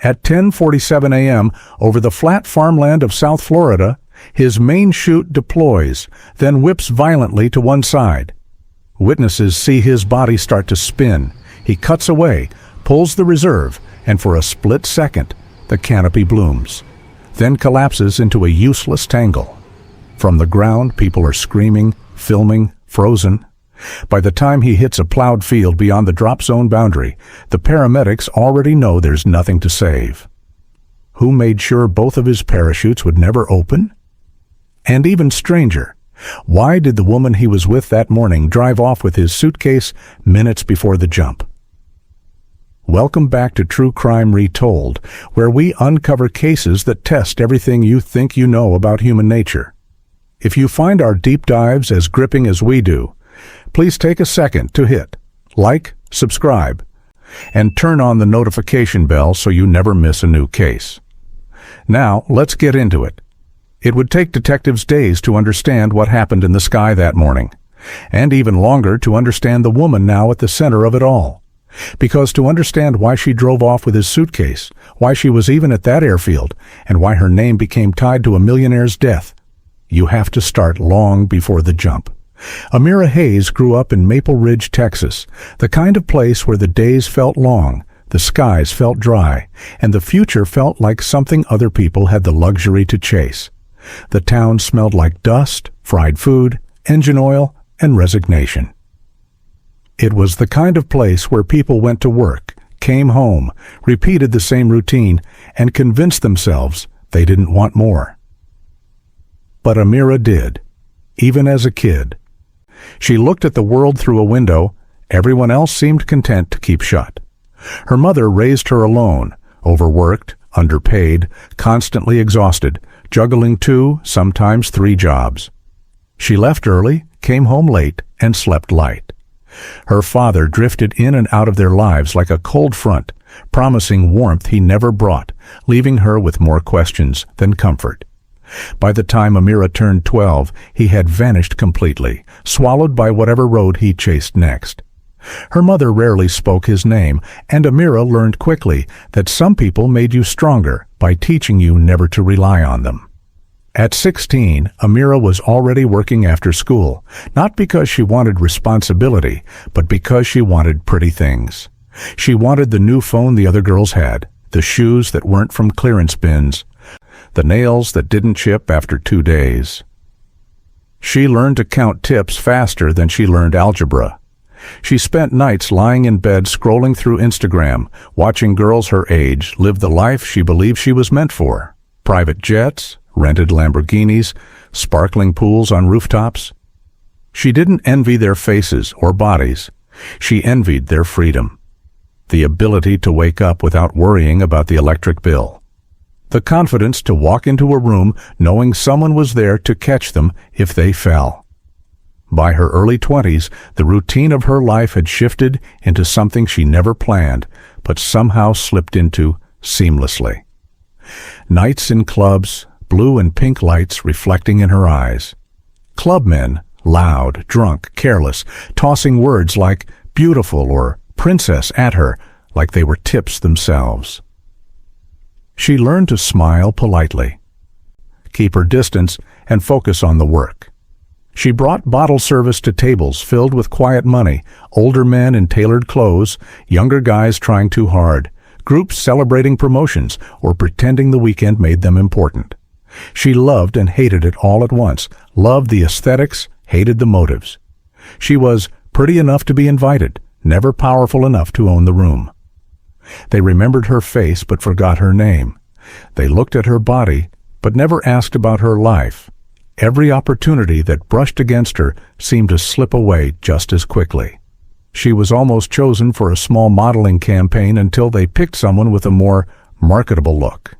At 10:47 a.m., over the flat farmland of South Florida, his main chute deploys, then whips violently to one side. Witnesses see his body start to spin. He cuts away, pulls the reserve, and for a split second, the canopy blooms, then collapses into a useless tangle. From the ground, people are screaming, filming, frozen. By the time he hits a plowed field beyond the drop zone boundary, the paramedics already know there's nothing to save. Who made sure both of his parachutes would never open? And even stranger, why did the woman he was with that morning drive off with his suitcase minutes before the jump? Welcome back to True Crime Retold, where we uncover cases that test everything you think you know about human nature. If you find our deep dives as gripping as we do, please take a second to hit like, subscribe, and turn on the notification bell so you never miss a new case. Now, let's get into it. It would take detectives days to understand what happened in the sky that morning, and even longer to understand the woman now at the center of it all. Because to understand why she drove off with his suitcase, why she was even at that airfield, and why her name became tied to a millionaire's death, you have to start long before the jump. Amira Hayes grew up in Maple Ridge, Texas, the kind of place where the days felt long, the skies felt dry, and the future felt like something other people had the luxury to chase. The town smelled like dust, fried food, engine oil, and resignation. It was the kind of place where people went to work, came home, repeated the same routine, and convinced themselves they didn't want more. But Amira did, even as a kid. She looked at the world through a window. Everyone else seemed content to keep shut. Her mother raised her alone, overworked, underpaid, constantly exhausted, juggling 2, sometimes 3 jobs. She left early, came home late, and slept light. Her father drifted in and out of their lives like a cold front, promising warmth he never brought, leaving her with more questions than comfort. By the time Amira turned 12, he had vanished completely, swallowed by whatever road he chased next. Her mother rarely spoke his name, and Amira learned quickly that some people made you stronger by teaching you never to rely on them. At 16, Amira was already working after school, not because she wanted responsibility, but because she wanted pretty things. She wanted the new phone the other girls had, the shoes that weren't from clearance bins, the nails that didn't chip after 2 days. She learned to count tips faster than she learned algebra. She spent nights lying in bed scrolling through Instagram, watching girls her age live the life she believed she was meant for. Private jets, rented Lamborghinis, sparkling pools on rooftops. She didn't envy their faces or bodies. She envied their freedom. The ability to wake up without worrying about the electric bill. The confidence to walk into a room knowing someone was there to catch them if they fell. By her early 20s, the routine of her life had shifted into something she never planned, but somehow slipped into seamlessly. Nights in clubs, blue and pink lights reflecting in her eyes. Clubmen, loud, drunk, careless, tossing words like beautiful or princess at her like they were tips themselves. She learned to smile politely, keep her distance, and focus on the work. She brought bottle service to tables filled with quiet money, older men in tailored clothes, younger guys trying too hard, groups celebrating promotions or pretending the weekend made them important. She loved and hated it all at once, loved the aesthetics, hated the motives. She was pretty enough to be invited, never powerful enough to own the room. They remembered her face but forgot her name. They looked at her body but never asked about her life. Every opportunity that brushed against her seemed to slip away just as quickly. She was almost chosen for a small modeling campaign until they picked someone with a more marketable look.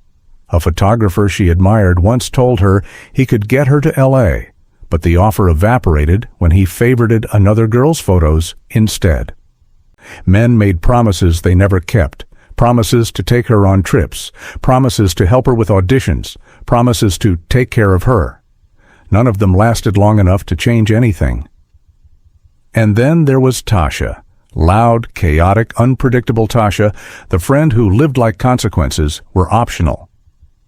A photographer she admired once told her he could get her to L.A., but the offer evaporated when he favorited another girl's photos instead. Men made promises they never kept, promises to take her on trips, promises to help her with auditions, promises to take care of her. None of them lasted long enough to change anything. And then there was Tasha, Loud, chaotic, unpredictable Tasha, the friend who lived like consequences, were optional.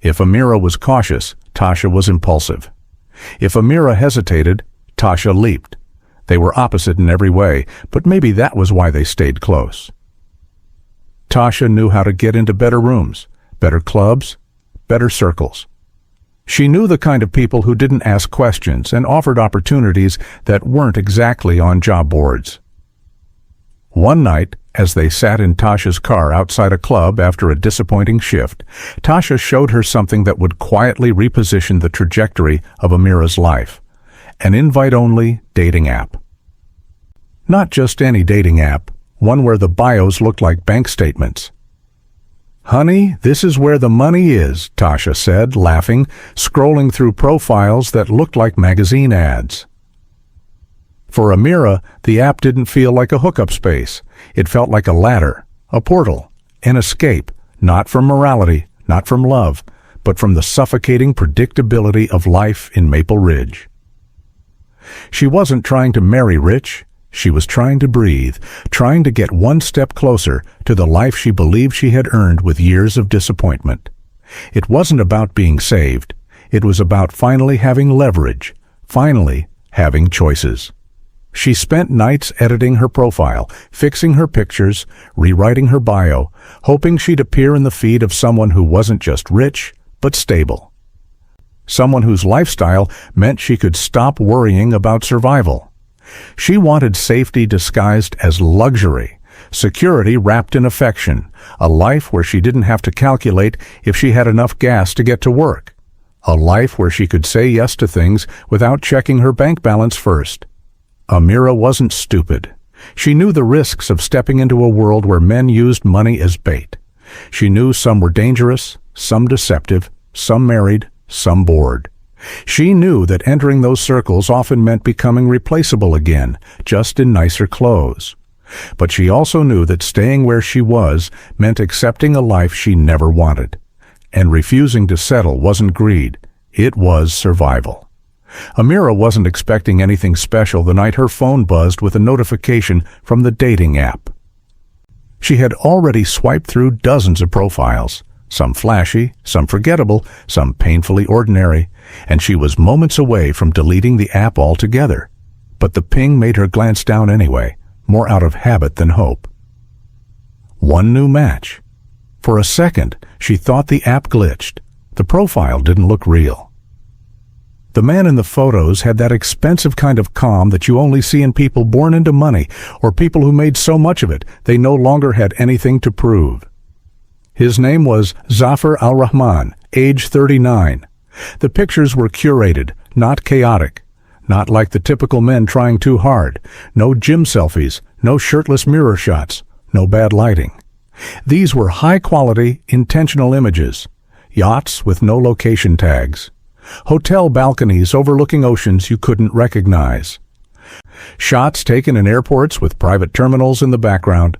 If Amira was cautious, Tasha was impulsive. If Amira hesitated, Tasha leaped. They were opposite in every way, but maybe that was why they stayed close. Tasha knew how to get into better rooms, better clubs, better circles. She knew the kind of people who didn't ask questions and offered opportunities that weren't exactly on job boards. One night, as they sat in Tasha's car outside a club after a disappointing shift, Tasha showed her something that would quietly reposition the trajectory of Amira's life: an invite-only dating app. Not just any dating app, one where the bios looked like bank statements. "Honey, this is where the money is," Tasha said, laughing, scrolling through profiles that looked like magazine ads. For Amira, the app didn't feel like a hookup space. It felt like a ladder, a portal, an escape, not from morality, not from love, but from the suffocating predictability of life in Maple Ridge. She wasn't trying to marry rich. She was trying to breathe, trying to get one step closer to the life she believed she had earned with years of disappointment. It wasn't about being saved. It was about finally having leverage, finally having choices. She spent nights editing her profile, fixing her pictures, rewriting her bio, hoping she'd appear in the feed of someone who wasn't just rich, but stable. Someone whose lifestyle meant she could stop worrying about survival. She wanted safety disguised as luxury, security wrapped in affection, a life where she didn't have to calculate if she had enough gas to get to work, a life where she could say yes to things without checking her bank balance first. Amira wasn't stupid. She knew the risks of stepping into a world where men used money as bait. She knew some were dangerous, some deceptive, some married, some bored. She knew that entering those circles often meant becoming replaceable again, just in nicer clothes. But she also knew that staying where she was meant accepting a life she never wanted. And refusing to settle wasn't greed, it was survival. Amira wasn't expecting anything special the night her phone buzzed with a notification from the dating app. She had already swiped through dozens of profiles, some flashy, some forgettable, some painfully ordinary, and she was moments away from deleting the app altogether. But the ping made her glance down anyway, more out of habit than hope. One new match. For a second, she thought the app glitched. The profile didn't look real. The man in the photos had that expensive kind of calm that you only see in people born into money or people who made so much of it they no longer had anything to prove. His name was Zafar al-Rahman, age 39. The pictures were curated, not chaotic, not like the typical men trying too hard. No gym selfies, no shirtless mirror shots, no bad lighting. These were high-quality, intentional images. Yachts with no location tags. Hotel balconies overlooking oceans you couldn't recognize. Shots taken in airports with private terminals in the background.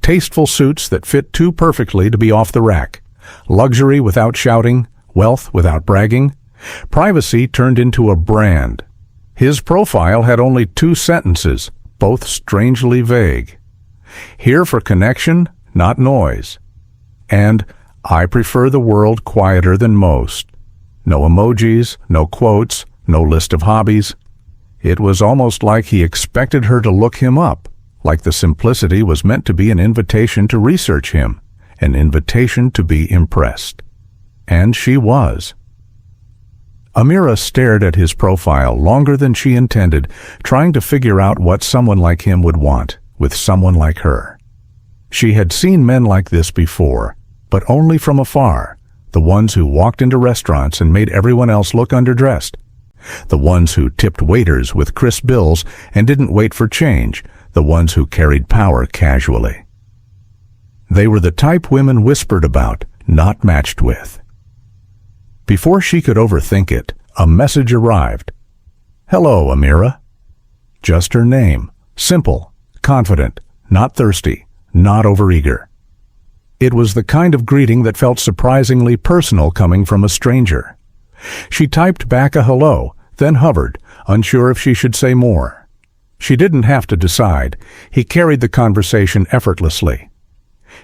Tasteful suits that fit too perfectly to be off the rack. Luxury without shouting, wealth without bragging. Privacy turned into a brand. His profile had only 2 sentences, both strangely vague. Here for connection, not noise. And I prefer the world quieter than most. No emojis, no quotes, no list of hobbies. It was almost like he expected her to look him up, like the simplicity was meant to be an invitation to research him, an invitation to be impressed. And she was. Amira stared at his profile longer than she intended, trying to figure out what someone like him would want with someone like her. She had seen men like this before, but only from afar. The ones who walked into restaurants and made everyone else look underdressed. The ones who tipped waiters with crisp bills and didn't wait for change. The ones who carried power casually. They were the type women whispered about, not matched with. Before she could overthink it, a message arrived. "Hello, Amira." Just her name. Simple, confident, not thirsty, not overeager. It was the kind of greeting that felt surprisingly personal coming from a stranger. She typed back a hello, then hovered, unsure if she should say more. She didn't have to decide. He carried the conversation effortlessly.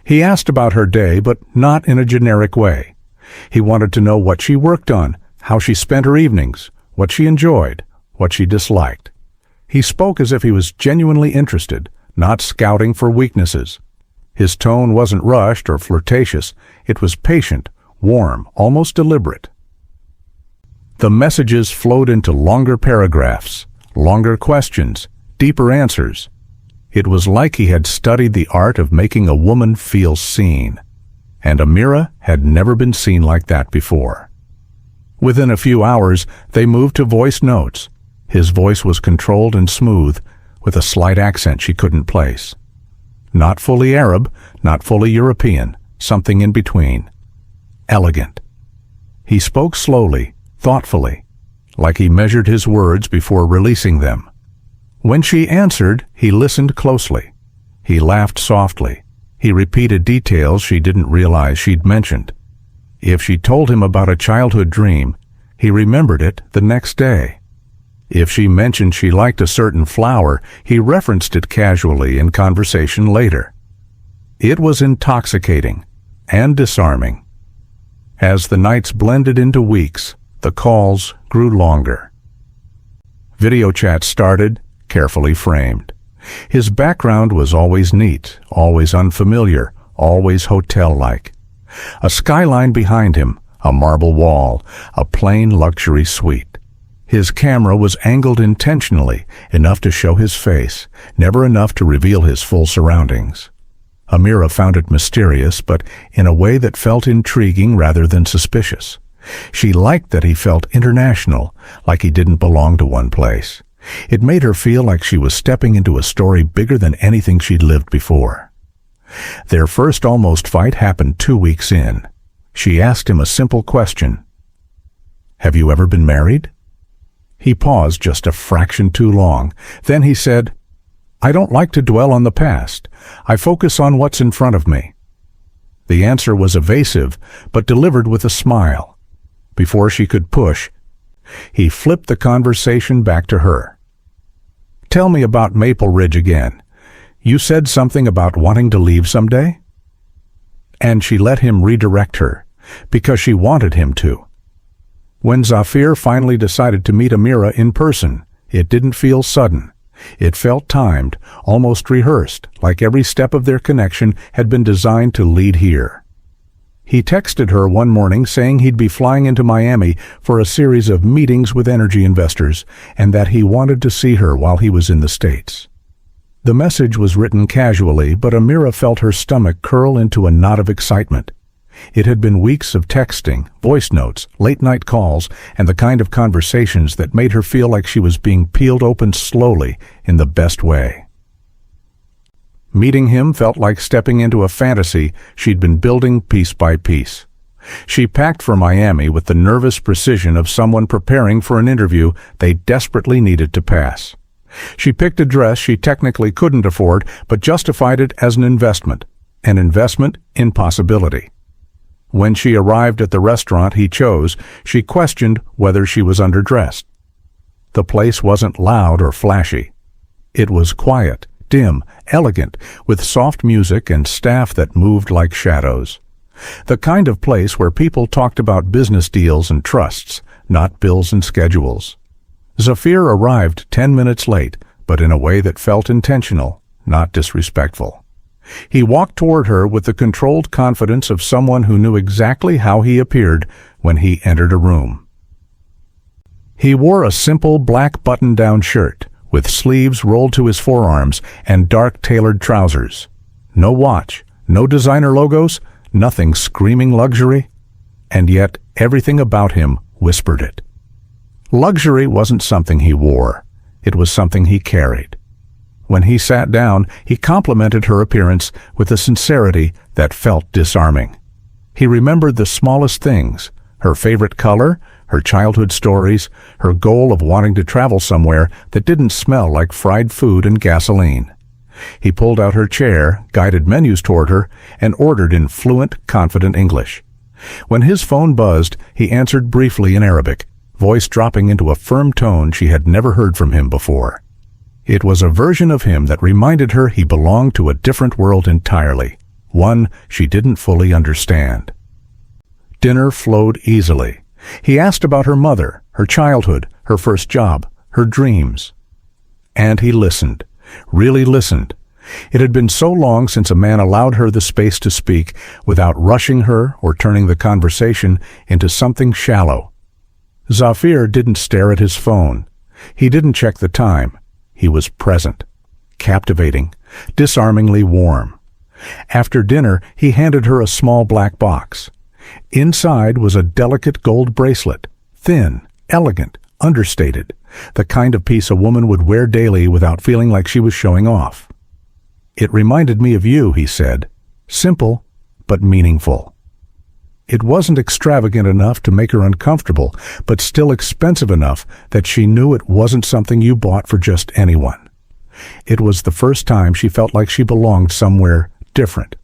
He asked about her day, but not in a generic way. He wanted to know what she worked on, how she spent her evenings, what she enjoyed, what she disliked. He spoke as if he was genuinely interested, not scouting for weaknesses. His tone wasn't rushed or flirtatious. It was patient, warm, almost deliberate. The messages flowed into longer paragraphs, longer questions, deeper answers. It was like he had studied the art of making a woman feel seen. And Amira had never been seen like that before. Within a few hours, they moved to voice notes. His voice was controlled and smooth, with a slight accent she couldn't place. Not fully Arab, not fully European, something in between. Elegant. He spoke slowly, thoughtfully, like he measured his words before releasing them. When she answered, he listened closely. He laughed softly. He repeated details she didn't realize she'd mentioned. If she told him about a childhood dream, he remembered it the next day. If she mentioned she liked a certain flower, he referenced it casually in conversation later. It was intoxicating and disarming. As the nights blended into weeks, the calls grew longer. Video chat started, carefully framed. His background was always neat, always unfamiliar, always hotel-like. A skyline behind him, a marble wall, a plain luxury suite. His camera was angled intentionally, enough to show his face, never enough to reveal his full surroundings. Amira found it mysterious, but in a way that felt intriguing rather than suspicious. She liked that he felt international, like he didn't belong to one place. It made her feel like she was stepping into a story bigger than anything she'd lived before. Their first almost fight happened 2 weeks in. She asked him a simple question. "Have you ever been married?" He paused just a fraction too long. Then he said, "I don't like to dwell on the past. I focus on what's in front of me." The answer was evasive, but delivered with a smile. Before she could push, he flipped the conversation back to her. "Tell me about Maple Ridge again. You said something about wanting to leave someday?" And she let him redirect her, because she wanted him to. When Zafir finally decided to meet Amira in person, it didn't feel sudden. It felt timed, almost rehearsed, like every step of their connection had been designed to lead here. He texted her one morning saying he'd be flying into Miami for a series of meetings with energy investors and that he wanted to see her while he was in the States. The message was written casually, but Amira felt her stomach curl into a knot of excitement. It had been weeks of texting, voice notes, late-night calls, and the kind of conversations that made her feel like she was being peeled open slowly in the best way. Meeting him felt like stepping into a fantasy she'd been building piece by piece. She packed for Miami with the nervous precision of someone preparing for an interview they desperately needed to pass. She picked a dress she technically couldn't afford, but justified it as an investment in possibility. When she arrived at the restaurant he chose, she questioned whether she was underdressed. The place wasn't loud or flashy. It was quiet, dim, elegant, with soft music and staff that moved like shadows. The kind of place where people talked about business deals and trusts, not bills and schedules. Zafir arrived 10 minutes late, but in a way that felt intentional, not disrespectful. He walked toward her with the controlled confidence of someone who knew exactly how he appeared when he entered a room. He wore a simple black button-down shirt, with sleeves rolled to his forearms and dark tailored trousers. No watch, no designer logos, nothing screaming luxury, and yet everything about him whispered it. Luxury wasn't something he wore. It was something he carried. When he sat down, he complimented her appearance with a sincerity that felt disarming. He remembered the smallest things, her favorite color, her childhood stories, her goal of wanting to travel somewhere that didn't smell like fried food and gasoline. He pulled out her chair, guided menus toward her, and ordered in fluent, confident English. When his phone buzzed, he answered briefly in Arabic, voice dropping into a firm tone she had never heard from him before. It was a version of him that reminded her he belonged to a different world entirely, one she didn't fully understand. Dinner flowed easily. He asked about her mother, her childhood, her first job, her dreams. And he listened, really listened. It had been so long since a man allowed her the space to speak without rushing her or turning the conversation into something shallow. Zafir didn't stare at his phone. He didn't check the time. He was present, captivating, disarmingly warm. After dinner, he handed her a small black box. Inside was a delicate gold bracelet, thin, elegant, understated, the kind of piece a woman would wear daily without feeling like she was showing off. "It reminded me of you," he said. Simple, but meaningful. It wasn't extravagant enough to make her uncomfortable, but still expensive enough that she knew it wasn't something you bought for just anyone. It was the first time she felt like she belonged somewhere different,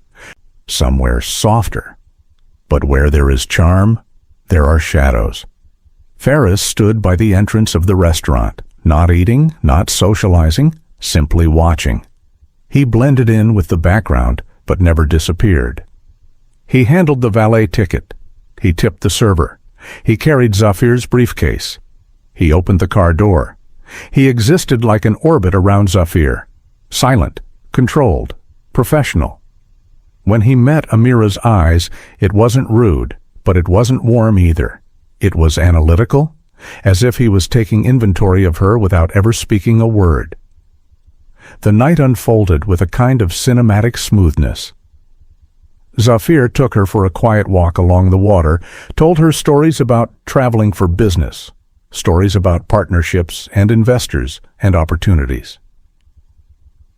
somewhere softer. But where there is charm, there are shadows. Ferris stood by the entrance of the restaurant, not eating, not socializing, simply watching. He blended in with the background, but never disappeared. He handled the valet ticket. He tipped the server. He carried Zafir's briefcase. He opened the car door. He existed like an orbit around Zafir, silent, controlled, professional. When he met Amira's eyes, it wasn't rude, but it wasn't warm either. It was analytical, as if he was taking inventory of her without ever speaking a word. The night unfolded with a kind of cinematic smoothness. Zafir took her for a quiet walk along the water, told her stories about traveling for business, stories about partnerships and investors and opportunities.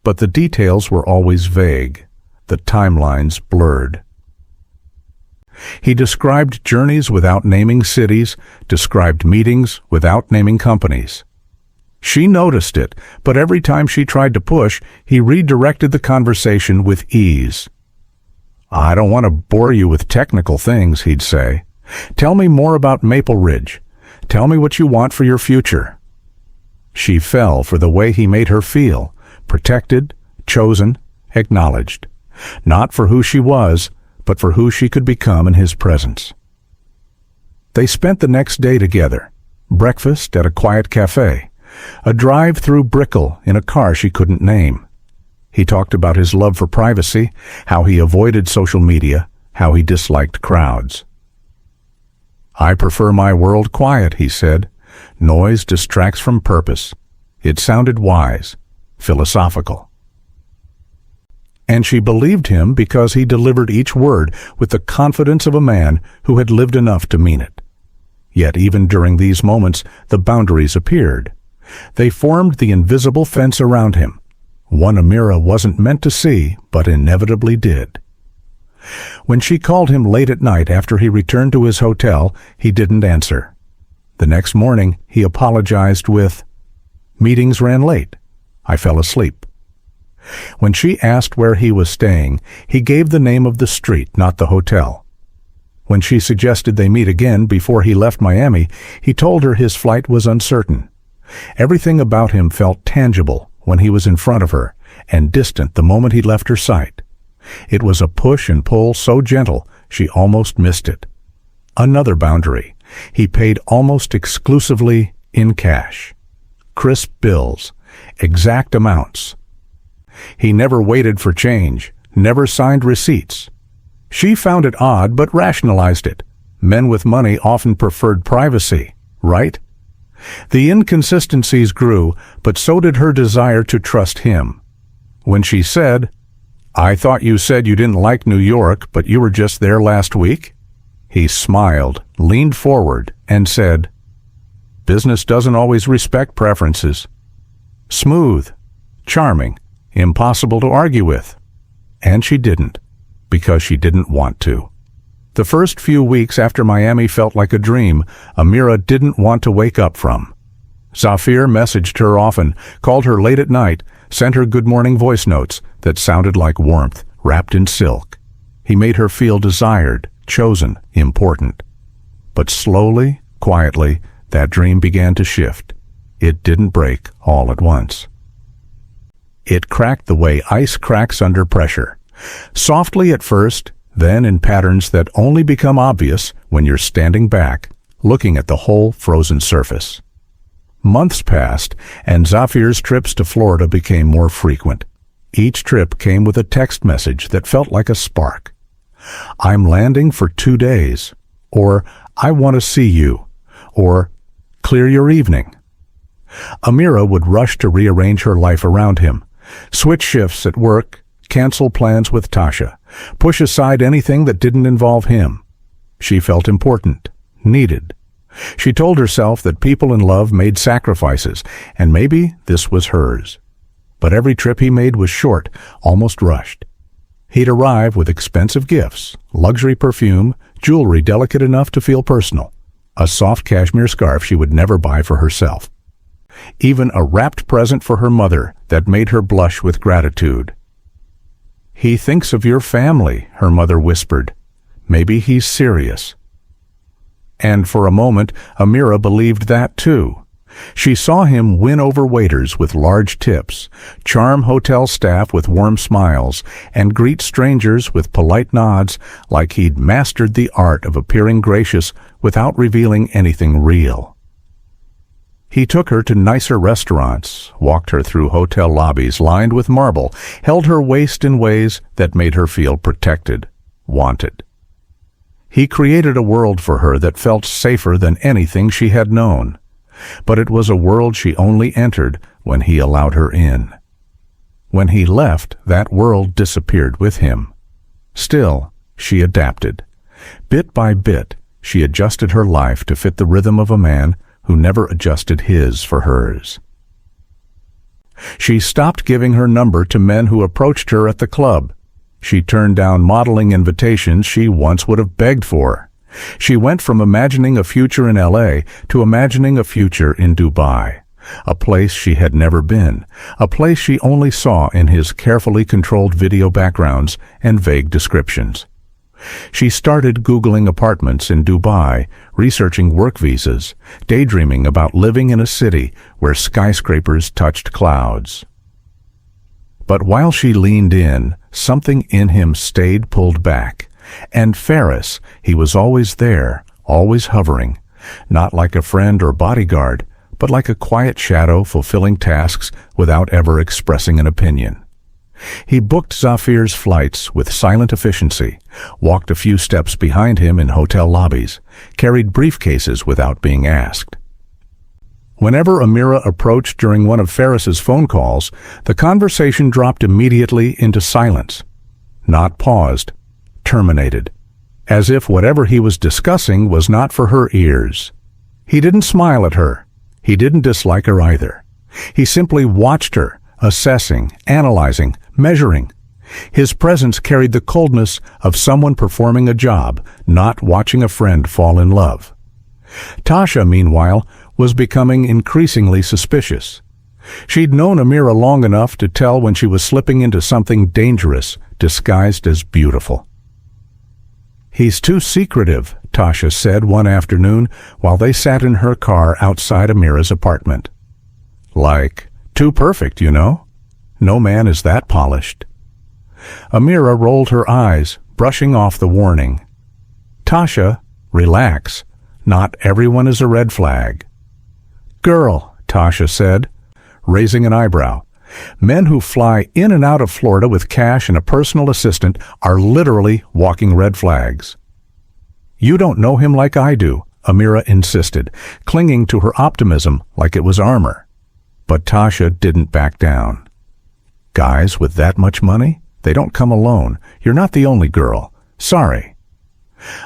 But the details were always vague, the timelines blurred. He described journeys without naming cities, described meetings without naming companies. She noticed it, but every time she tried to push, he redirected the conversation with ease. "I don't want to bore you with technical things," he'd say. "Tell me more about Maple Ridge. Tell me what you want for your future." She fell for the way he made her feel, protected, chosen, acknowledged. Not for who she was, but for who she could become in his presence. They spent the next day together. Breakfast at a quiet cafe. A drive through Brickell in a car she couldn't name. He talked about his love for privacy, how he avoided social media, how he disliked crowds. "I prefer my world quiet," he said. "Noise distracts from purpose." It sounded wise, philosophical. And she believed him because he delivered each word with the confidence of a man who had lived enough to mean it. Yet even during these moments, the boundaries appeared. They formed the invisible fence around him, one Amira wasn't meant to see, but inevitably did. When she called him late at night after he returned to his hotel, he didn't answer. The next morning, he apologized with, "Meetings ran late. I fell asleep." When she asked where he was staying, he gave the name of the street, not the hotel. When she suggested they meet again before he left Miami, he told her his flight was uncertain. Everything about him felt tangible when he was in front of her, and distant the moment he left her sight. It was a push and pull so gentle she almost missed it. Another boundary. He paid almost exclusively in cash. Crisp bills, exact amounts. He never waited for change, never signed receipts. She found it odd but rationalized it. Men with money often preferred privacy, right? The inconsistencies grew, but so did her desire to trust him. When she said, "I thought you said you didn't like New York, but you were just there last week," he smiled, leaned forward, and said, "Business doesn't always respect preferences." Smooth, charming, impossible to argue with. And she didn't, because she didn't want to. The first few weeks after Miami felt like a dream Amira didn't want to wake up from. Zafir messaged her often, called her late at night, sent her good morning voice notes that sounded like warmth wrapped in silk. He made her feel desired, chosen, important. But slowly, quietly, that dream began to shift. It didn't break all at once. It cracked the way ice cracks under pressure. Softly at first, then in patterns that only become obvious when you're standing back, looking at the whole frozen surface. Months passed, and Zafir's trips to Florida became more frequent. Each trip came with a text message that felt like a spark. "I'm landing for 2 days," or "I want to see you," or "Clear your evening." Amira would rush to rearrange her life around him, switch shifts at work, cancel plans with Tasha, push aside anything that didn't involve him. She felt important, needed. She told herself that people in love made sacrifices, and maybe this was hers. But every trip he made was short, almost rushed. He'd arrive with expensive gifts, luxury perfume, jewelry delicate enough to feel personal, a soft cashmere scarf she would never buy for herself. Even a wrapped present for her mother that made her blush with gratitude. "He thinks of your family," her mother whispered. "Maybe he's serious." And for a moment, Amira believed that too. She saw him win over waiters with large tips, charm hotel staff with warm smiles, and greet strangers with polite nods like he'd mastered the art of appearing gracious without revealing anything real. He took her to nicer restaurants, walked her through hotel lobbies lined with marble, held her waist in ways that made her feel protected, wanted. He created a world for her that felt safer than anything she had known. But it was a world she only entered when he allowed her in. When he left, that world disappeared with him. Still, she adapted. Bit by bit, she adjusted her life to fit the rhythm of a man who never adjusted his for hers. She stopped giving her number to men who approached her at the club. She turned down modeling invitations she once would have begged for. She went from imagining a future in LA to imagining a future in Dubai, a place she had never been, a place she only saw in his carefully controlled video backgrounds and vague descriptions. She started Googling apartments in Dubai, researching work visas, daydreaming about living in a city where skyscrapers touched clouds. But while she leaned in, something in him stayed pulled back. And Ferris, he was always there, always hovering, not like a friend or bodyguard, but like a quiet shadow fulfilling tasks without ever expressing an opinion. He booked Zafir's flights with silent efficiency, walked a few steps behind him in hotel lobbies, carried briefcases without being asked. Whenever Amira approached during one of Ferris's phone calls, the conversation dropped immediately into silence. Not paused, terminated, as if whatever he was discussing was not for her ears. He didn't smile at her. He didn't dislike her either. He simply watched her, assessing, analyzing, measuring. His presence carried the coldness of someone performing a job, not watching a friend fall in love. Tasha, meanwhile, was becoming increasingly suspicious. She'd known Amira long enough to tell when she was slipping into something dangerous, disguised as beautiful. "He's too secretive," Tasha said one afternoon while they sat in her car outside Amira's apartment. "Like, too perfect, you know? No man is that polished." Amira rolled her eyes, brushing off the warning. "Tasha, relax. Not everyone is a red flag." "Girl," Tasha said, raising an eyebrow. "Men who fly in and out of Florida with cash and a personal assistant are literally walking red flags." "You don't know him like I do," Amira insisted, clinging to her optimism like it was armor. But Tasha didn't back down. "Guys with that much money? They don't come alone. You're not the only girl. Sorry."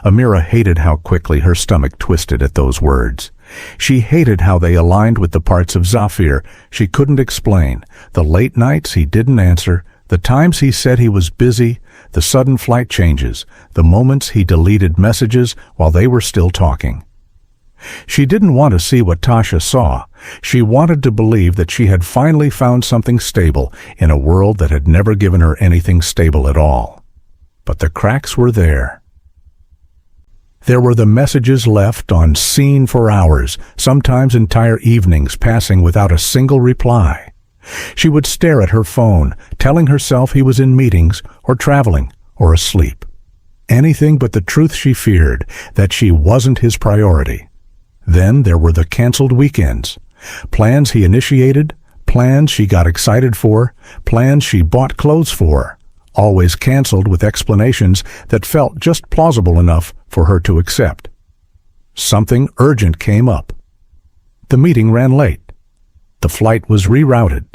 Amira hated how quickly her stomach twisted at those words. She hated how they aligned with the parts of Zafir she couldn't explain, the late nights he didn't answer, the times he said he was busy, the sudden flight changes, the moments he deleted messages while they were still talking. She didn't want to see what Tasha saw. She wanted to believe that she had finally found something stable in a world that had never given her anything stable at all. But the cracks were there. There were the messages left on scene for hours, sometimes entire evenings passing without a single reply. She would stare at her phone, telling herself he was in meetings or traveling or asleep. Anything but the truth she feared, that she wasn't his priority. Then there were the canceled weekends. Plans he initiated, plans she got excited for, plans she bought clothes for, always canceled with explanations that felt just plausible enough for her to accept. Something urgent came up. The meeting ran late. The flight was rerouted.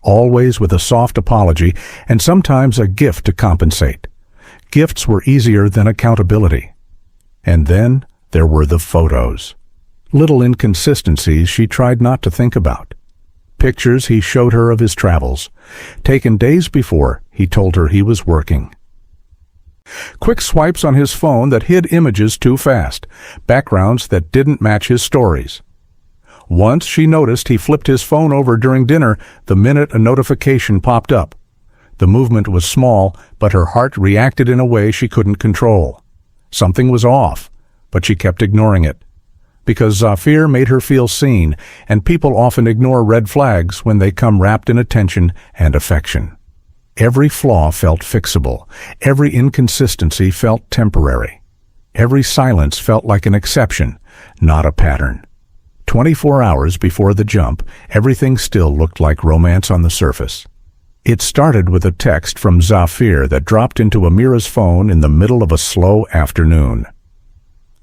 Always with a soft apology and sometimes a gift to compensate. Gifts were easier than accountability. And then there were the photos. Little inconsistencies she tried not to think about. Pictures he showed her of his travels, taken days before he told her he was working. Quick swipes on his phone that hid images too fast, backgrounds that didn't match his stories. Once she noticed he flipped his phone over during dinner the minute a notification popped up. The movement was small, but her heart reacted in a way she couldn't control. Something was off, but she kept ignoring it. Because Zafir made her feel seen, and people often ignore red flags when they come wrapped in attention and affection. Every flaw felt fixable. Every inconsistency felt temporary. Every silence felt like an exception, not a pattern. 24 hours before the jump, everything still looked like romance on the surface. It started with a text from Zafir that dropped into Amira's phone in the middle of a slow afternoon.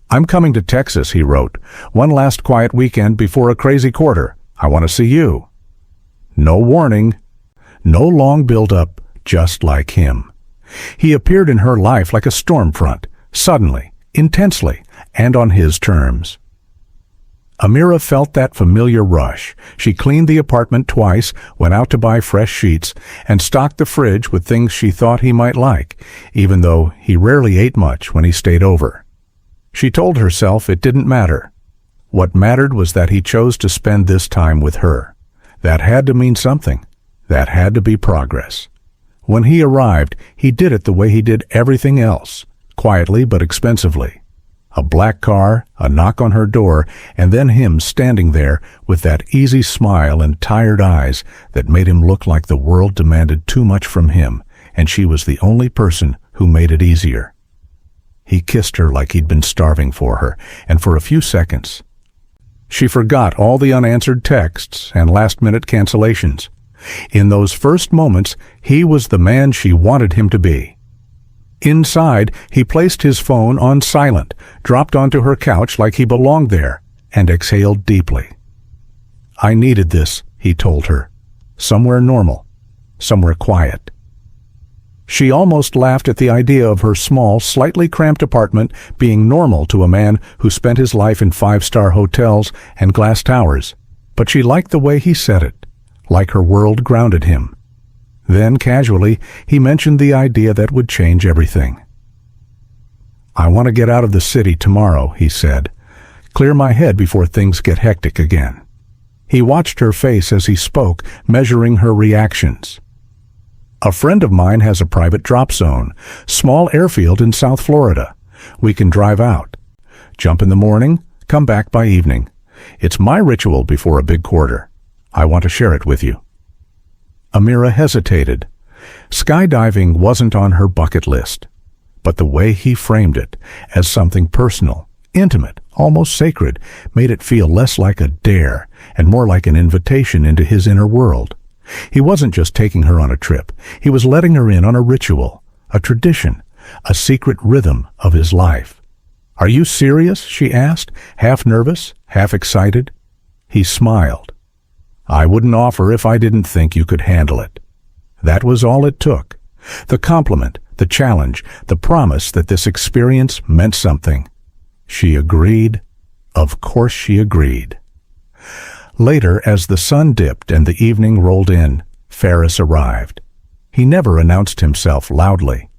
"I'm coming to Texas," he wrote. "One last quiet weekend before a crazy quarter. I want to see you." No warning. No long build-up, just like him. He appeared in her life like a storm front, suddenly, intensely, and on his terms. Amira felt that familiar rush. She cleaned the apartment twice, went out to buy fresh sheets, and stocked the fridge with things she thought he might like, even though he rarely ate much when he stayed over. She told herself it didn't matter. What mattered was that he chose to spend this time with her. That had to mean something. That had to be progress. When he arrived, he did it the way he did everything else, quietly but expensively. A black car, a knock on her door, and then him standing there with that easy smile and tired eyes that made him look like the world demanded too much from him, and she was the only person who made it easier. He kissed her like he'd been starving for her, and for a few seconds, she forgot all the unanswered texts and last-minute cancellations. In those first moments, he was the man she wanted him to be. Inside, he placed his phone on silent, dropped onto her couch like he belonged there, and exhaled deeply. "I needed this," he told her. "Somewhere normal, somewhere quiet." She almost laughed at the idea of her small, slightly cramped apartment being normal to a man who spent his life in five-star hotels and glass towers, but she liked the way he said it, like her world grounded him. Then, casually, he mentioned the idea that would change everything. "I want to get out of the city tomorrow," he said. "Clear my head before things get hectic again." He watched her face as he spoke, measuring her reactions. "A friend of mine has a private drop zone, small airfield in South Florida. We can drive out. Jump in the morning, come back by evening. It's my ritual before a big quarter. I want to share it with you." Amira hesitated. Skydiving wasn't on her bucket list, but the way he framed it, as something personal, intimate, almost sacred, made it feel less like a dare and more like an invitation into his inner world. He wasn't just taking her on a trip. He was letting her in on a ritual, a tradition, a secret rhythm of his life. "Are you serious?" she asked, half nervous, half excited. He smiled. "I wouldn't offer if I didn't think you could handle it." That was all it took. The compliment, the challenge, the promise that this experience meant something. She agreed. Of course she agreed. Later, as the sun dipped and the evening rolled in, Ferris arrived. He never announced himself loudly.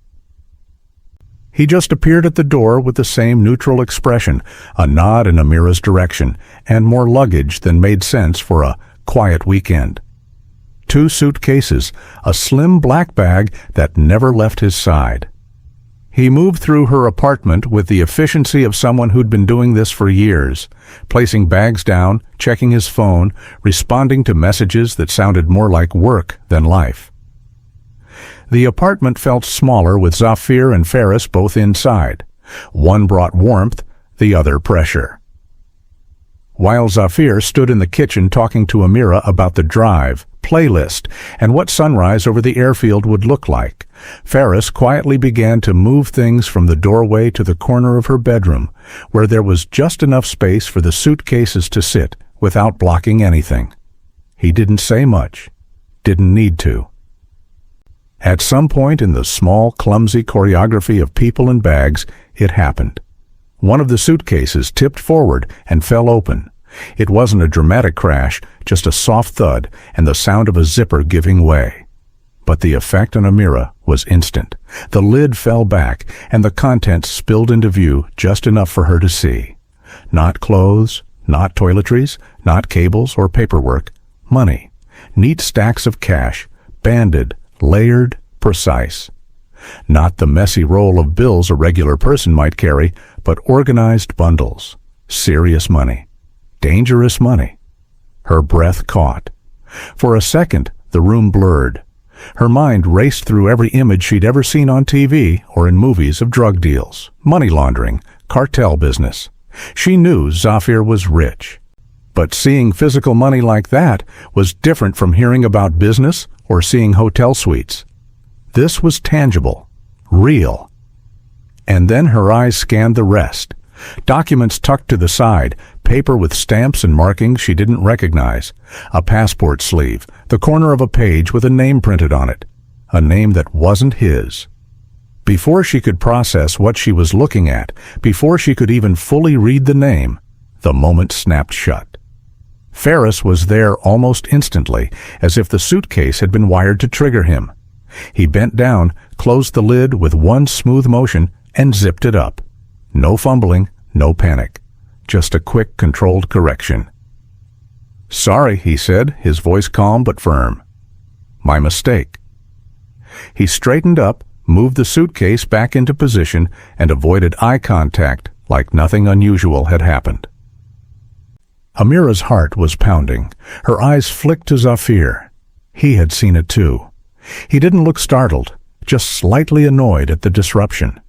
He just appeared at the door with the same neutral expression, a nod in Amira's direction, and more luggage than made sense for a quiet weekend. 2 suitcases, a slim black bag that never left his side. He moved through her apartment with the efficiency of someone who'd been doing this for years, placing bags down, checking his phone, responding to messages that sounded more like work than life. The apartment felt smaller with Zafir and Ferris both inside. One brought warmth, the other pressure. While Zafir stood in the kitchen talking to Amira about the drive, playlist, and what sunrise over the airfield would look like, Ferris quietly began to move things from the doorway to the corner of her bedroom, where there was just enough space for the suitcases to sit without blocking anything. He didn't say much, didn't need to. At some point in the small, clumsy choreography of people and bags, it happened. One of the suitcases tipped forward and fell open. It wasn't a dramatic crash, just a soft thud and the sound of a zipper giving way. But the effect on Amira was instant. The lid fell back, and the contents spilled into view just enough for her to see. Not clothes, not toiletries, not cables or paperwork. Money. Neat stacks of cash, banded, layered, precise. Not the messy roll of bills a regular person might carry, but organized bundles. Serious money. Dangerous money. Her breath caught. For a second, the room blurred. Her mind raced through every image she'd ever seen on TV or in movies of drug deals, money laundering, cartel business. She knew Zafir was rich. But seeing physical money like that was different from hearing about business or seeing hotel suites. This was tangible, real. And then her eyes scanned the rest. Documents tucked to the side, paper with stamps and markings she didn't recognize, a passport sleeve, the corner of a page with a name printed on it, a name that wasn't his. Before she could process what she was looking at, before she could even fully read the name, the moment snapped shut. Ferris was there almost instantly, as if the suitcase had been wired to trigger him. He bent down, closed the lid with one smooth motion, and zipped it up. No fumbling, no panic. Just a quick, controlled correction. "Sorry," he said, his voice calm but firm. "My mistake." He straightened up, moved the suitcase back into position, and avoided eye contact like nothing unusual had happened. Amira's heart was pounding. Her eyes flicked to Zafir. He had seen it too. He didn't look startled, just slightly annoyed at the disruption.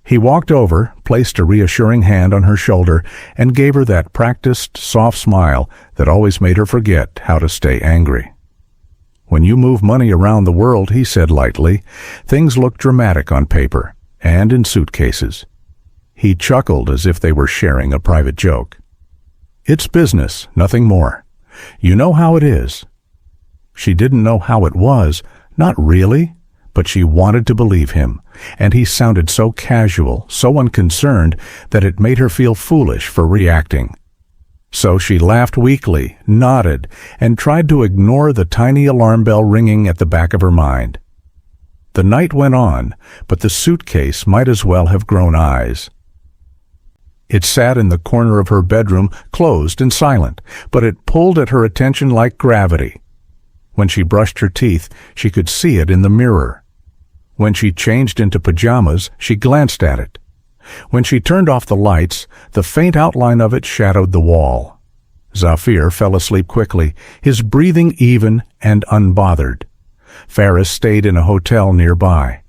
He walked over, placed a reassuring hand on her shoulder, and gave her that practiced, soft smile that always made her forget how to stay angry. "When you move money around the world," he said lightly, "things look dramatic on paper, and in suitcases." He chuckled as if they were sharing a private joke. "It's business, nothing more. You know how it is." She didn't know how it was, not really, but she wanted to believe him, and he sounded so casual, so unconcerned, that it made her feel foolish for reacting. So she laughed weakly, nodded, and tried to ignore the tiny alarm bell ringing at the back of her mind. The night went on, but the suitcase might as well have grown eyes. It sat in the corner of her bedroom, closed and silent, but it pulled at her attention like gravity. When she brushed her teeth, she could see it in the mirror. When she changed into pajamas, she glanced at it. When she turned off the lights, the faint outline of it shadowed the wall. Zafir fell asleep quickly, his breathing even and unbothered. Ferris stayed in a hotel nearby.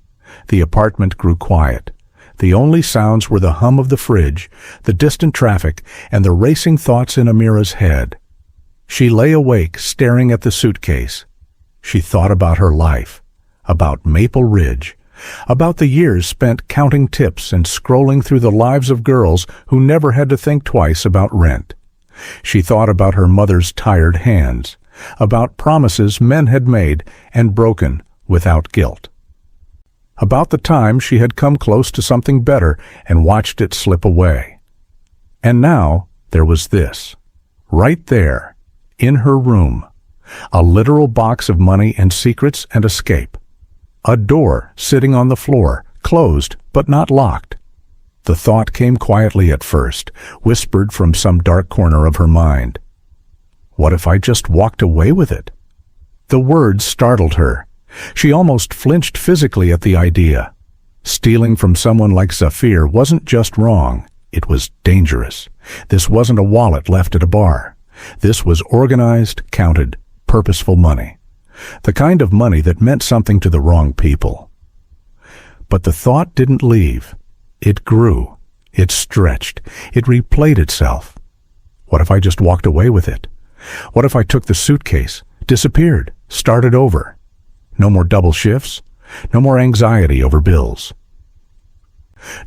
The apartment grew quiet. The only sounds were the hum of the fridge, the distant traffic, and the racing thoughts in Amira's head. She lay awake, staring at the suitcase. She thought about her life, about Maple Ridge, about the years spent counting tips and scrolling through the lives of girls who never had to think twice about rent. She thought about her mother's tired hands, about promises men had made and broken without guilt. About the time she had come close to something better and watched it slip away. And now there was this, right there, in her room, a literal box of money and secrets and escape. A door sitting on the floor, closed but not locked. The thought came quietly at first, whispered from some dark corner of her mind. What if I just walked away with it? The words startled her. She almost flinched physically at the idea. Stealing from someone like Zafir wasn't just wrong, it was dangerous. This wasn't a wallet left at a bar. This was organized, counted, purposeful money. The kind of money that meant something to the wrong people. But the thought didn't leave. It grew. It stretched. It replayed itself. What if I just walked away with it? What if I took the suitcase, disappeared, started over? No more double shifts. No more anxiety over bills.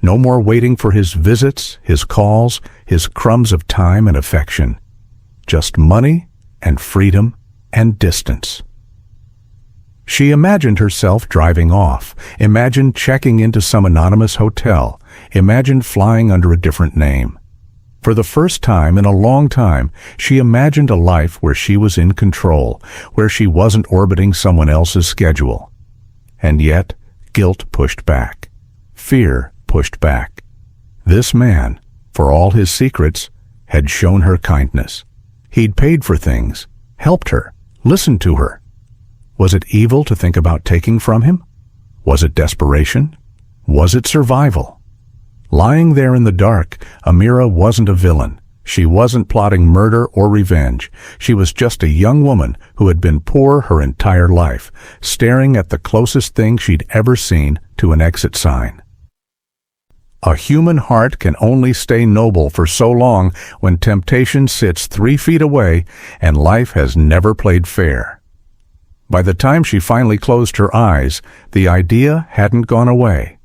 No more waiting for his visits, his calls, his crumbs of time and affection. Just money and freedom and distance. She imagined herself driving off, imagined checking into some anonymous hotel, imagined flying under a different name. For the first time in a long time, she imagined a life where she was in control, where she wasn't orbiting someone else's schedule. And yet, guilt pushed back. Fear pushed back. This man, for all his secrets, had shown her kindness. He'd paid for things, helped her, listened to her. Was it evil to think about taking from him? Was it desperation? Was it survival? Lying there in the dark, Amira wasn't a villain. She wasn't plotting murder or revenge. She was just a young woman who had been poor her entire life, staring at the closest thing she'd ever seen to an exit sign. A human heart can only stay noble for so long when temptation sits 3 feet away and life has never played fair. By the time she finally closed her eyes, the idea hadn't gone away.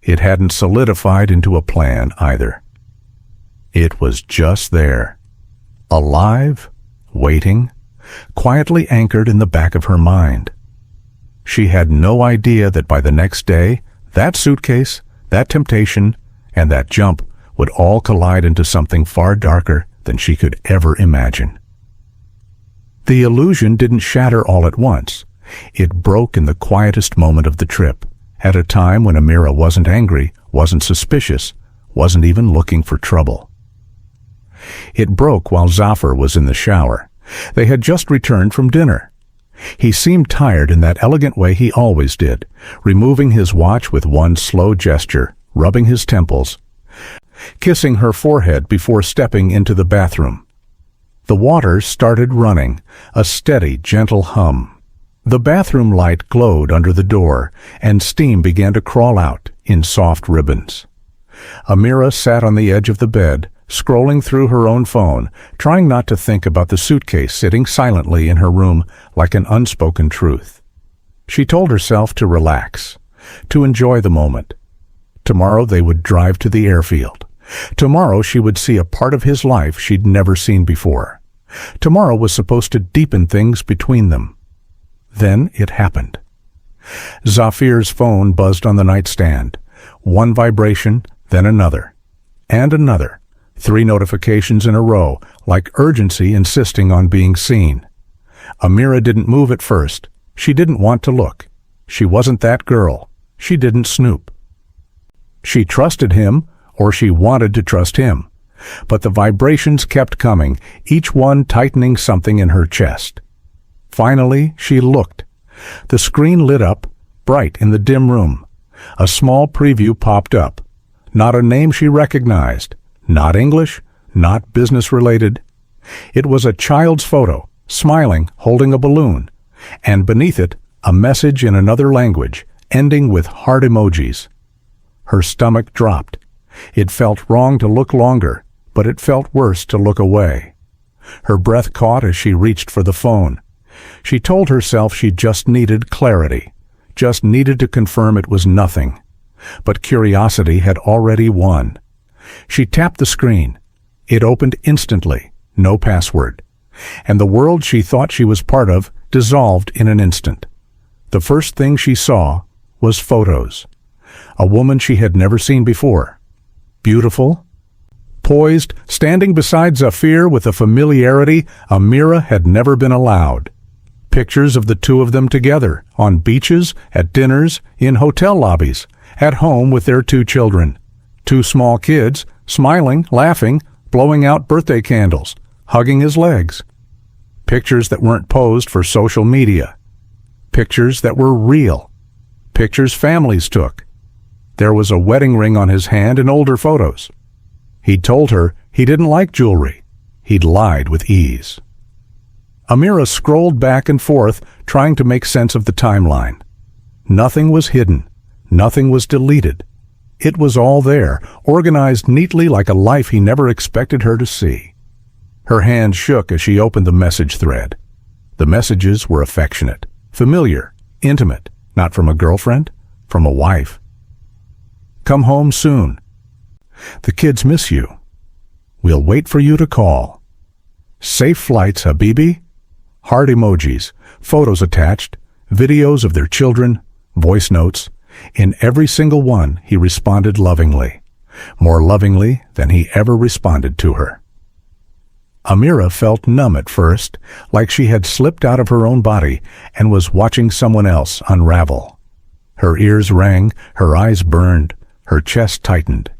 It hadn't solidified into a plan either. It was just there, alive, waiting, quietly anchored in the back of her mind. She had no idea that by the next day, that suitcase, that temptation, and that jump would all collide into something far darker than she could ever imagine. The illusion didn't shatter all at once. It broke in the quietest moment of the trip, at a time when Amira wasn't angry, wasn't suspicious, wasn't even looking for trouble. It broke while Zafir was in the shower. They had just returned from dinner. He seemed tired in that elegant way he always did, removing his watch with one slow gesture, rubbing his temples, kissing her forehead before stepping into the bathroom. The water started running, a steady, gentle hum. The bathroom light glowed under the door, and steam began to crawl out in soft ribbons. Amira sat on the edge of the bed, scrolling through her own phone, trying not to think about the suitcase sitting silently in her room like an unspoken truth. She told herself to relax, to enjoy the moment. Tomorrow they would drive to the airfield. Tomorrow she would see a part of his life she'd never seen before. Tomorrow was supposed to deepen things between them. Then it happened. Zafir's phone buzzed on the nightstand. One vibration, then another. And another. 3 notifications in a row, like urgency insisting on being seen. Amira didn't move at first. She didn't want to look. She wasn't that girl. She didn't snoop. She trusted him, or she wanted to trust him. But the vibrations kept coming, each one tightening something in her chest. Finally, she looked. The screen lit up, bright in the dim room. A small preview popped up. Not a name she recognized. Not English, not business-related. It was a child's photo, smiling, holding a balloon. And beneath it, a message in another language, ending with heart emojis. Her stomach dropped. It felt wrong to look longer, but it felt worse to look away. Her breath caught as she reached for the phone. She told herself she just needed clarity, just needed to confirm it was nothing. But curiosity had already won. She tapped the screen. It opened instantly, no password. And the world she thought she was part of dissolved in an instant. The first thing she saw was photos. A woman she had never seen before. Beautiful, poised, standing beside Zafir with a familiarity Amira had never been allowed. Pictures of the two of them together, on beaches, at dinners, in hotel lobbies, at home with their 2 children. 2 small kids, smiling, laughing, blowing out birthday candles, hugging his legs. Pictures that weren't posed for social media. Pictures that were real. Pictures families took. There was a wedding ring on his hand in older photos. He'd told her he didn't like jewelry. He'd lied with ease. Amira scrolled back and forth, trying to make sense of the timeline. Nothing was hidden. Nothing was deleted. It was all there, organized neatly like a life he never expected her to see. Her hand shook as she opened the message thread. The messages were affectionate, familiar, intimate, not from a girlfriend, from a wife. Come home soon. The kids miss you. We'll wait for you to call. Safe flights, Habibi. Heart emojis, photos attached, videos of their children, voice notes. In every single one, he responded lovingly, more lovingly than he ever responded to her. Amira felt numb at first, like she had slipped out of her own body and was watching someone else unravel. Her ears rang, her eyes burned, her chest tightened.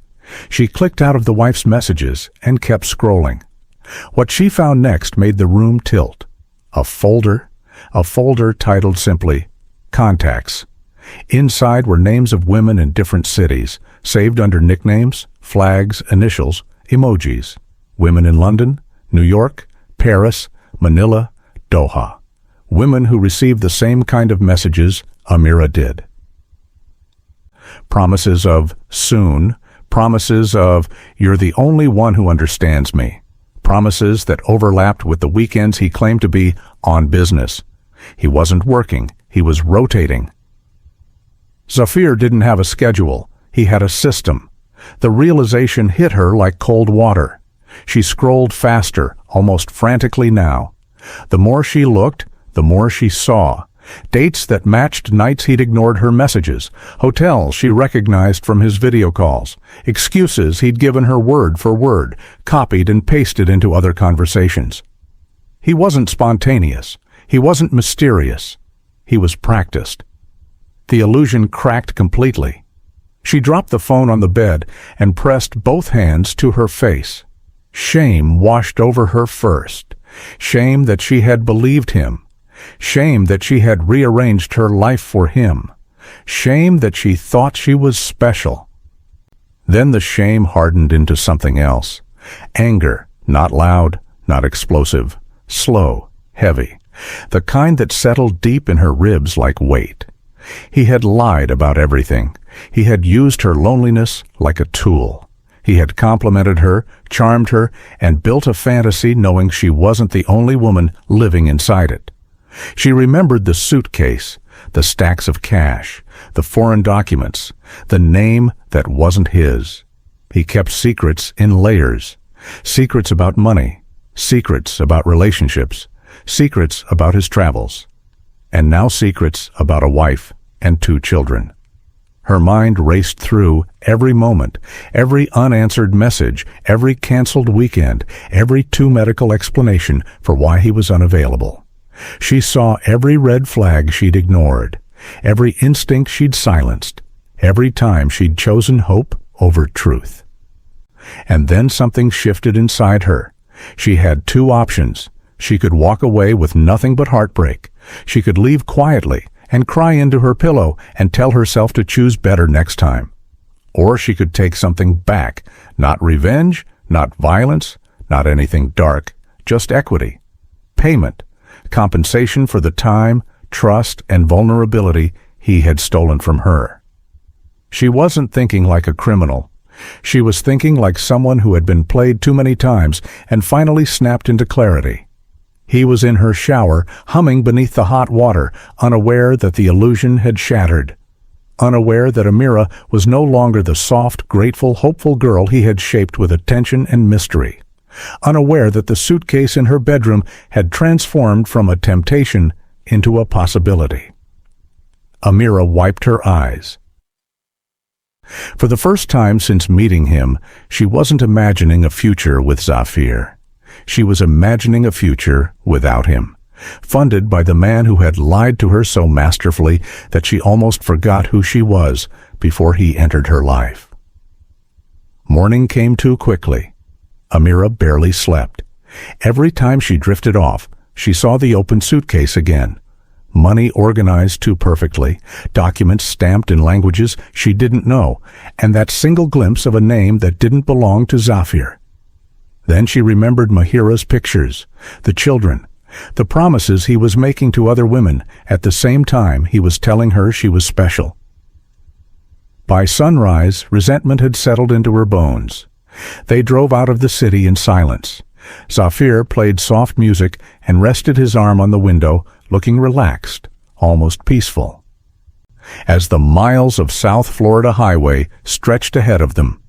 She clicked out of the wife's messages and kept scrolling. What she found next made the room tilt. A folder titled simply, Contacts. Inside were names of women in different cities, saved under nicknames, flags, initials, emojis. Women in London, New York, Paris, Manila, Doha. Women who received the same kind of messages Amira did. Promises of soon, promises of you're the only one who understands me. Promises that overlapped with the weekends he claimed to be on business. He wasn't working, he was rotating. Zafir didn't have a schedule, he had a system. The realization hit her like cold water. She scrolled faster, almost frantically now. The more she looked, the more she saw. Dates that matched nights he'd ignored her messages, hotels she recognized from his video calls, excuses he'd given her word for word, copied and pasted into other conversations. He wasn't spontaneous. He wasn't mysterious. He was practiced. The illusion cracked completely. She dropped the phone on the bed and pressed both hands to her face. Shame washed over her first. Shame that she had believed him. Shame that she had rearranged her life for him. Shame that she thought she was special. Then the shame hardened into something else. Anger, not loud, not explosive, slow, heavy. The kind that settled deep in her ribs like weight. He had lied about everything. He had used her loneliness like a tool. He had complimented her, charmed her, and built a fantasy knowing she wasn't the only woman living inside it. She remembered the suitcase, the stacks of cash, the foreign documents, the name that wasn't his. He kept secrets in layers. Secrets about money, secrets about relationships, secrets about his travels, and now secrets about a wife and 2 children. Her mind raced through every moment, every unanswered message, every canceled weekend, every too medical explanation for why he was unavailable. She saw every red flag she'd ignored, every instinct she'd silenced, every time she'd chosen hope over truth. And then something shifted inside her. She had 2 options. She could walk away with nothing but heartbreak. She could leave quietly and cry into her pillow and tell herself to choose better next time. Or she could take something back, not revenge, not violence, not anything dark, just equity, payment, compensation for the time, trust, and vulnerability he had stolen from her. She wasn't thinking like a criminal. She was thinking like someone who had been played too many times and finally snapped into clarity. He was in her shower, humming beneath the hot water, unaware that the illusion had shattered. Unaware that Amira was no longer the soft, grateful, hopeful girl he had shaped with attention and mystery. Unaware that the suitcase in her bedroom had transformed from a temptation into a possibility. Amira wiped her eyes. For the first time since meeting him, she wasn't imagining a future with Zafir. She was imagining a future without him, funded by the man who had lied to her so masterfully that she almost forgot who she was before he entered her life. Morning came too quickly. Amira barely slept. Every time she drifted off, she saw the open suitcase again. Money organized too perfectly, documents stamped in languages she didn't know, and that single glimpse of a name that didn't belong to Zafir. Then she remembered Mahira's pictures, the children, the promises he was making to other women at the same time he was telling her she was special. By sunrise, resentment had settled into her bones. They drove out of the city in silence. Zafir played soft music and rested his arm on the window, looking relaxed, almost peaceful. As the miles of South Florida highway stretched ahead of them,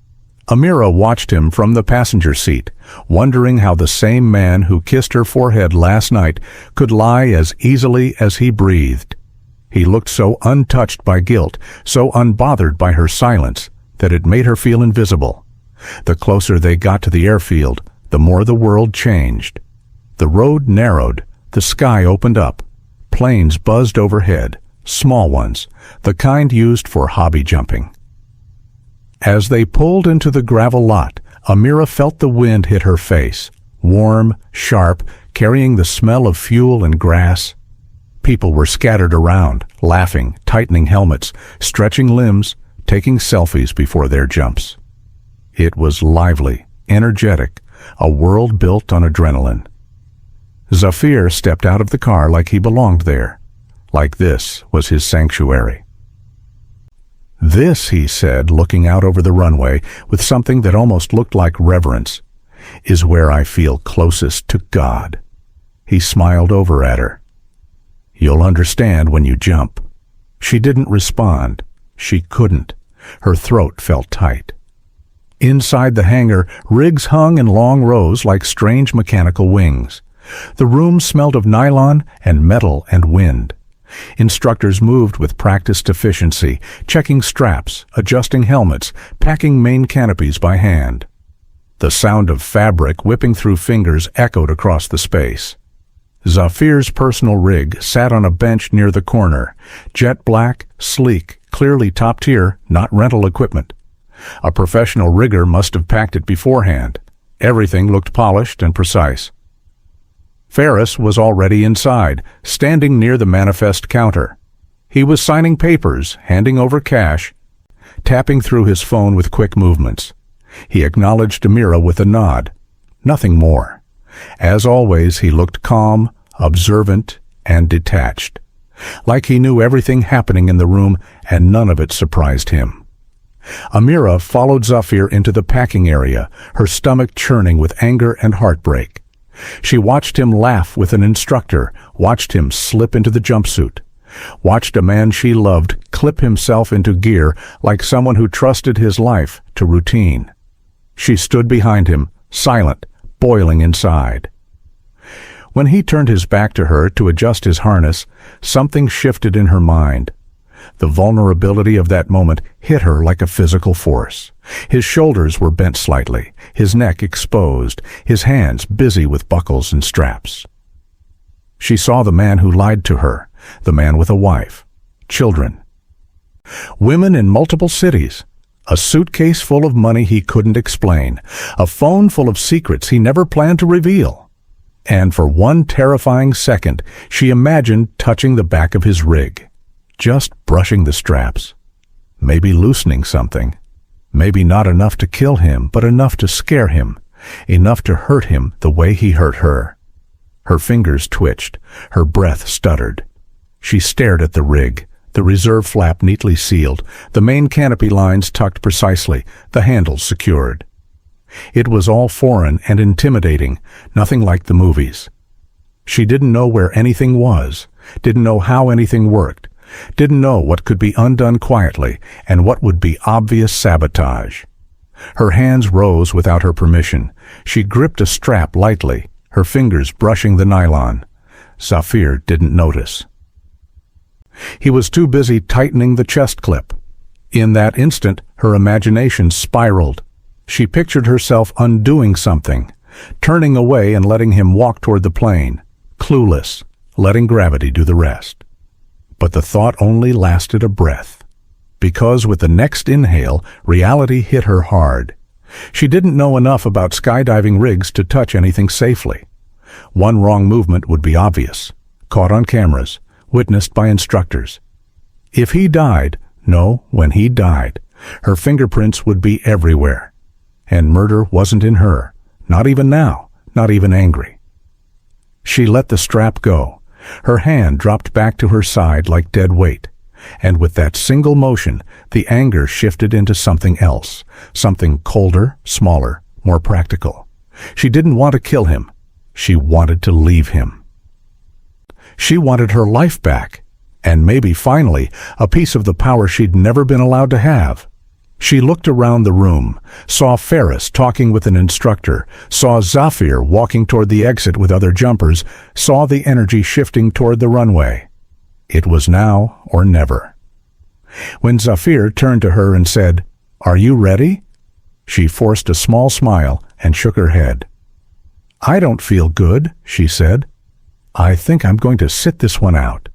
Amira watched him from the passenger seat, wondering how the same man who kissed her forehead last night could lie as easily as he breathed. He looked so untouched by guilt, so unbothered by her silence, that it made her feel invisible. The closer they got to the airfield, the more the world changed. The road narrowed, the sky opened up. Planes buzzed overhead, small ones, the kind used for hobby jumping. As they pulled into the gravel lot, Amira felt the wind hit her face, warm, sharp, carrying the smell of fuel and grass. People were scattered around, laughing, tightening helmets, stretching limbs, taking selfies before their jumps. It was lively, energetic, a world built on adrenaline. Zafir stepped out of the car like he belonged there, like this was his sanctuary. "This," he said, looking out over the runway with something that almost looked like reverence, "is where I feel closest to God." He smiled over at her. "You'll understand when you jump." She didn't respond. She couldn't. Her throat felt tight. Inside the hangar, rigs hung in long rows like strange mechanical wings. The room smelled of nylon and metal and wind. Instructors moved with practiced efficiency, checking straps, adjusting helmets, packing main canopies by hand. The sound of fabric whipping through fingers echoed across the space. Zafir's personal rig sat on a bench near the corner, jet black, sleek, clearly top tier, not rental equipment. A professional rigger must have packed it beforehand. Everything looked polished and precise. Ferris was already inside, standing near the manifest counter. He was signing papers, handing over cash, tapping through his phone with quick movements. He acknowledged Amira with a nod. Nothing more. As always, he looked calm, observant, and detached, like he knew everything happening in the room and none of it surprised him. Amira followed Zafir into the packing area, her stomach churning with anger and heartbreak. She watched him laugh with an instructor, watched him slip into the jumpsuit, watched a man she loved clip himself into gear like someone who trusted his life to routine. She stood behind him, silent, boiling inside. When he turned his back to her to adjust his harness, something shifted in her mind. The vulnerability of that moment hit her like a physical force. His shoulders were bent slightly, his neck exposed, his hands busy with buckles and straps. She saw the man who lied to her, the man with a wife, children. Women in multiple cities, a suitcase full of money he couldn't explain, a phone full of secrets he never planned to reveal. And for one terrifying second, she imagined touching the back of his rig. Just brushing the straps, maybe loosening something, maybe not enough to kill him, but enough to scare him, enough to hurt him the way he hurt her. Her fingers twitched, her breath stuttered. She stared at the rig, the reserve flap neatly sealed, the main canopy lines tucked precisely, the handles secured. It was all foreign and intimidating, nothing like the movies. She didn't know where anything was, didn't know how anything worked, didn't know what could be undone quietly and what would be obvious sabotage. Her hands rose without her permission. She gripped a strap lightly, her fingers brushing the nylon. Zafir didn't notice. He was too busy tightening the chest clip. In that instant, her imagination spiraled. She pictured herself undoing something, turning away and letting him walk toward the plane, clueless, letting gravity do the rest. But the thought only lasted a breath, because with the next inhale, reality hit her hard. She didn't know enough about skydiving rigs to touch anything safely. One wrong movement would be obvious, caught on cameras, witnessed by instructors. If he died, when he died, her fingerprints would be everywhere. And murder wasn't in her, not even now, not even angry. She let the strap go. Her hand dropped back to her side like dead weight. And with that single motion, the anger shifted into something else, something colder, smaller, more practical. She didn't want to kill him. She wanted to leave him. She wanted her life back, and maybe finally a piece of the power she'd never been allowed to have. She looked around the room, saw Ferris talking with an instructor, saw Zafir walking toward the exit with other jumpers, saw the energy shifting toward the runway. It was now or never. When Zafir turned to her and said, "Are you ready?" she forced a small smile and shook her head. "I don't feel good," she said. "I think I'm going to sit this one out."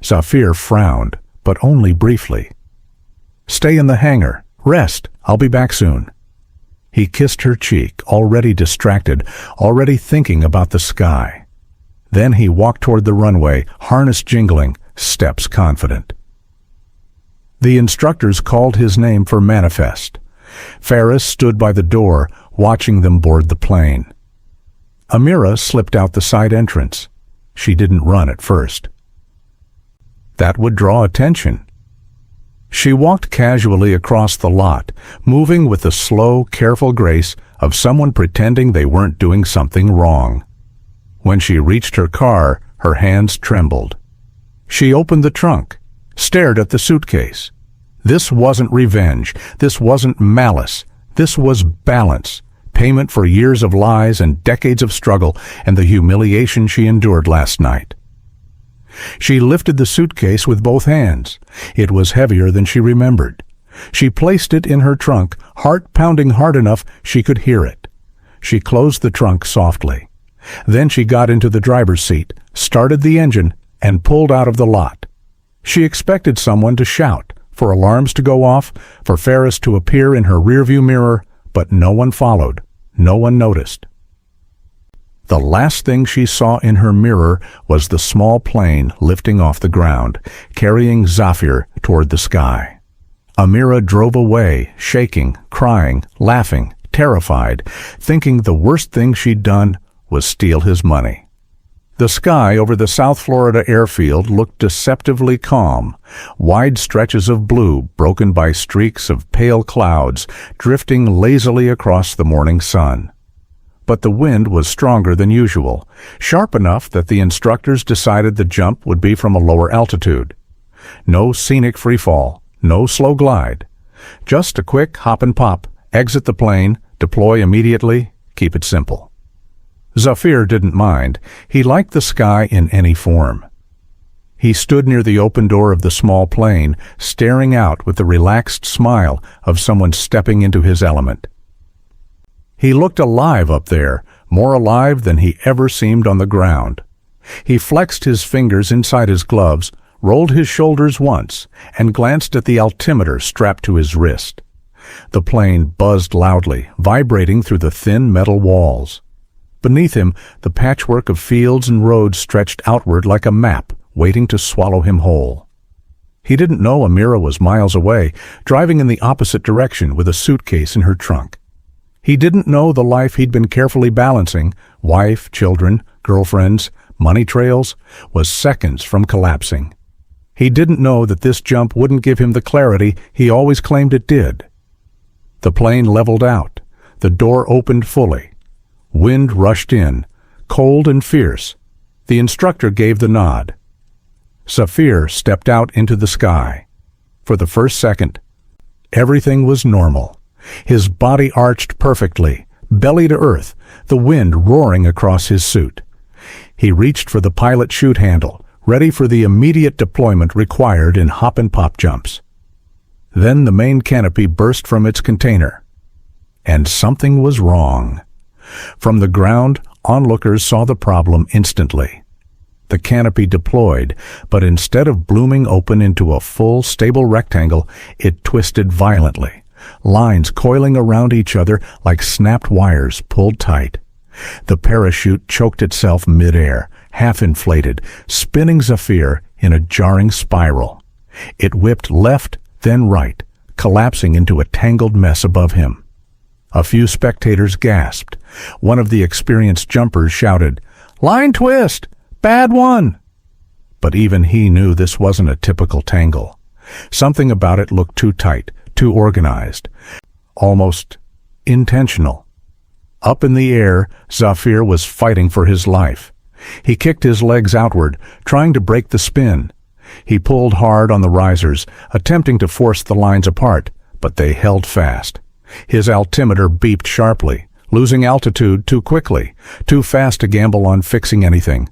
Zafir frowned, but only briefly. "Stay in the hangar. Rest. I'll be back soon." He kissed her cheek, already distracted, already thinking about the sky. Then he walked toward the runway, harness jingling, steps confident. The instructors called his name for manifest. Ferris stood by the door, watching them board the plane. Amira slipped out the side entrance. She didn't run at first. That would draw attention. She walked casually across the lot, moving with the slow, careful grace of someone pretending they weren't doing something wrong. When she reached her car, her hands trembled. She opened the trunk, stared at the suitcase. This wasn't revenge. This wasn't malice. This was balance, payment for years of lies and decades of struggle and the humiliation she endured last night. She lifted the suitcase with both hands. It was heavier than she remembered. She placed it in her trunk, heart pounding hard enough she could hear it. She closed the trunk softly. Then she got into the driver's seat, started the engine, and pulled out of the lot. She expected someone to shout, for alarms to go off, for Ferris to appear in her rearview mirror, but no one followed. No one noticed. The last thing she saw in her mirror was the small plane lifting off the ground, carrying Zafir toward the sky. Amira drove away, shaking, crying, laughing, terrified, thinking the worst thing she'd done was steal his money. The sky over the South Florida airfield looked deceptively calm, wide stretches of blue broken by streaks of pale clouds drifting lazily across the morning sun. But the wind was stronger than usual, sharp enough that the instructors decided the jump would be from a lower altitude. No scenic freefall, no slow glide. Just a quick hop and pop, exit the plane, deploy immediately, keep it simple. Zafir didn't mind. He liked the sky in any form. He stood near the open door of the small plane, staring out with the relaxed smile of someone stepping into his element. He looked alive up there, more alive than he ever seemed on the ground. He flexed his fingers inside his gloves, rolled his shoulders once, and glanced at the altimeter strapped to his wrist. The plane buzzed loudly, vibrating through the thin metal walls. Beneath him, the patchwork of fields and roads stretched outward like a map, waiting to swallow him whole. He didn't know Amira was miles away, driving in the opposite direction with a suitcase in her trunk. He didn't know the life he'd been carefully balancing, wife, children, girlfriends, money trails, was seconds from collapsing. He didn't know that this jump wouldn't give him the clarity he always claimed it did. The plane leveled out. The door opened fully. Wind rushed in, cold and fierce. The instructor gave the nod. Zafir stepped out into the sky. For the first second, everything was normal. His body arched perfectly, belly to earth, the wind roaring across his suit. He reached for the pilot chute handle, ready for the immediate deployment required in hop and pop jumps. Then the main canopy burst from its container. And something was wrong. From the ground, onlookers saw the problem instantly. The canopy deployed, but instead of blooming open into a full, stable rectangle, it twisted violently, lines coiling around each other like snapped wires pulled tight. The parachute choked itself mid-air, half-inflated, spinning Zafir, in a jarring spiral. It whipped left, then right, collapsing into a tangled mess above him. A few spectators gasped. One of the experienced jumpers shouted, "Line twist! Bad one!" But even he knew this wasn't a typical tangle. Something about it looked too tight, too organized, almost intentional. Up in the air, Zafir was fighting for his life. He kicked his legs outward, trying to break the spin. He pulled hard on the risers, attempting to force the lines apart, but they held fast. His altimeter beeped sharply, losing altitude too quickly, too fast to gamble on fixing anything.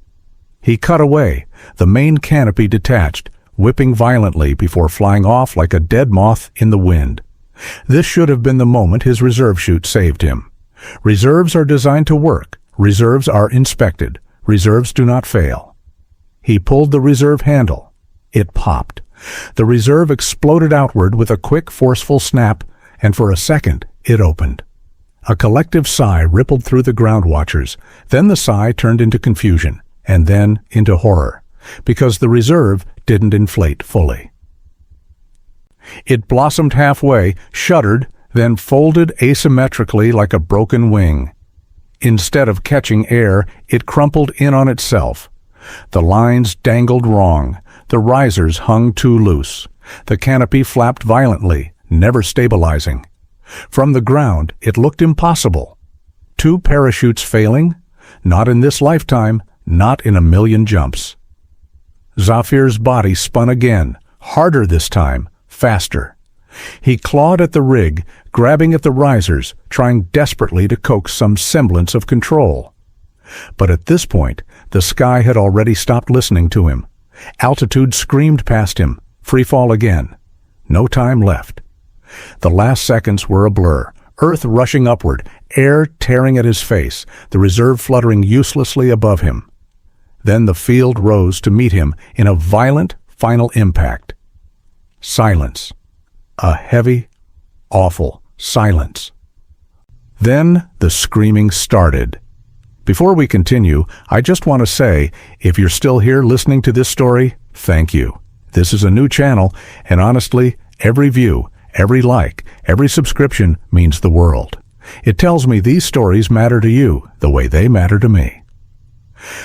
He cut away, the main canopy detached, whipping violently before flying off like a dead moth in the wind. This should have been the moment his reserve chute saved him. Reserves are designed to work. Reserves are inspected. Reserves do not fail. He pulled the reserve handle. It popped. The reserve exploded outward with a quick, forceful snap, and for a second it opened. A collective sigh rippled through the ground watchers. Then the sigh turned into confusion, and then into horror, because the reserve didn't inflate fully. It blossomed halfway, shuddered, then folded asymmetrically like a broken wing. Instead of catching air, it crumpled in on itself. The lines dangled wrong. The risers hung too loose. The canopy flapped violently, never stabilizing. From the ground, it looked impossible. 2 parachutes failing? Not in this lifetime, not in a million jumps. Zafir's body spun again, harder this time, faster. He clawed at the rig, grabbing at the risers, trying desperately to coax some semblance of control. But at this point, the sky had already stopped listening to him. Altitude screamed past him, free fall again. No time left. The last seconds were a blur, earth rushing upward, air tearing at his face, the reserve fluttering uselessly above him. Then the field rose to meet him in a violent final impact. Silence. A heavy, awful silence. Then the screaming started. Before we continue, I just want to say, if you're still here listening to this story, thank you. This is a new channel, and honestly, every view, every like, every subscription means the world. It tells me these stories matter to you the way they matter to me.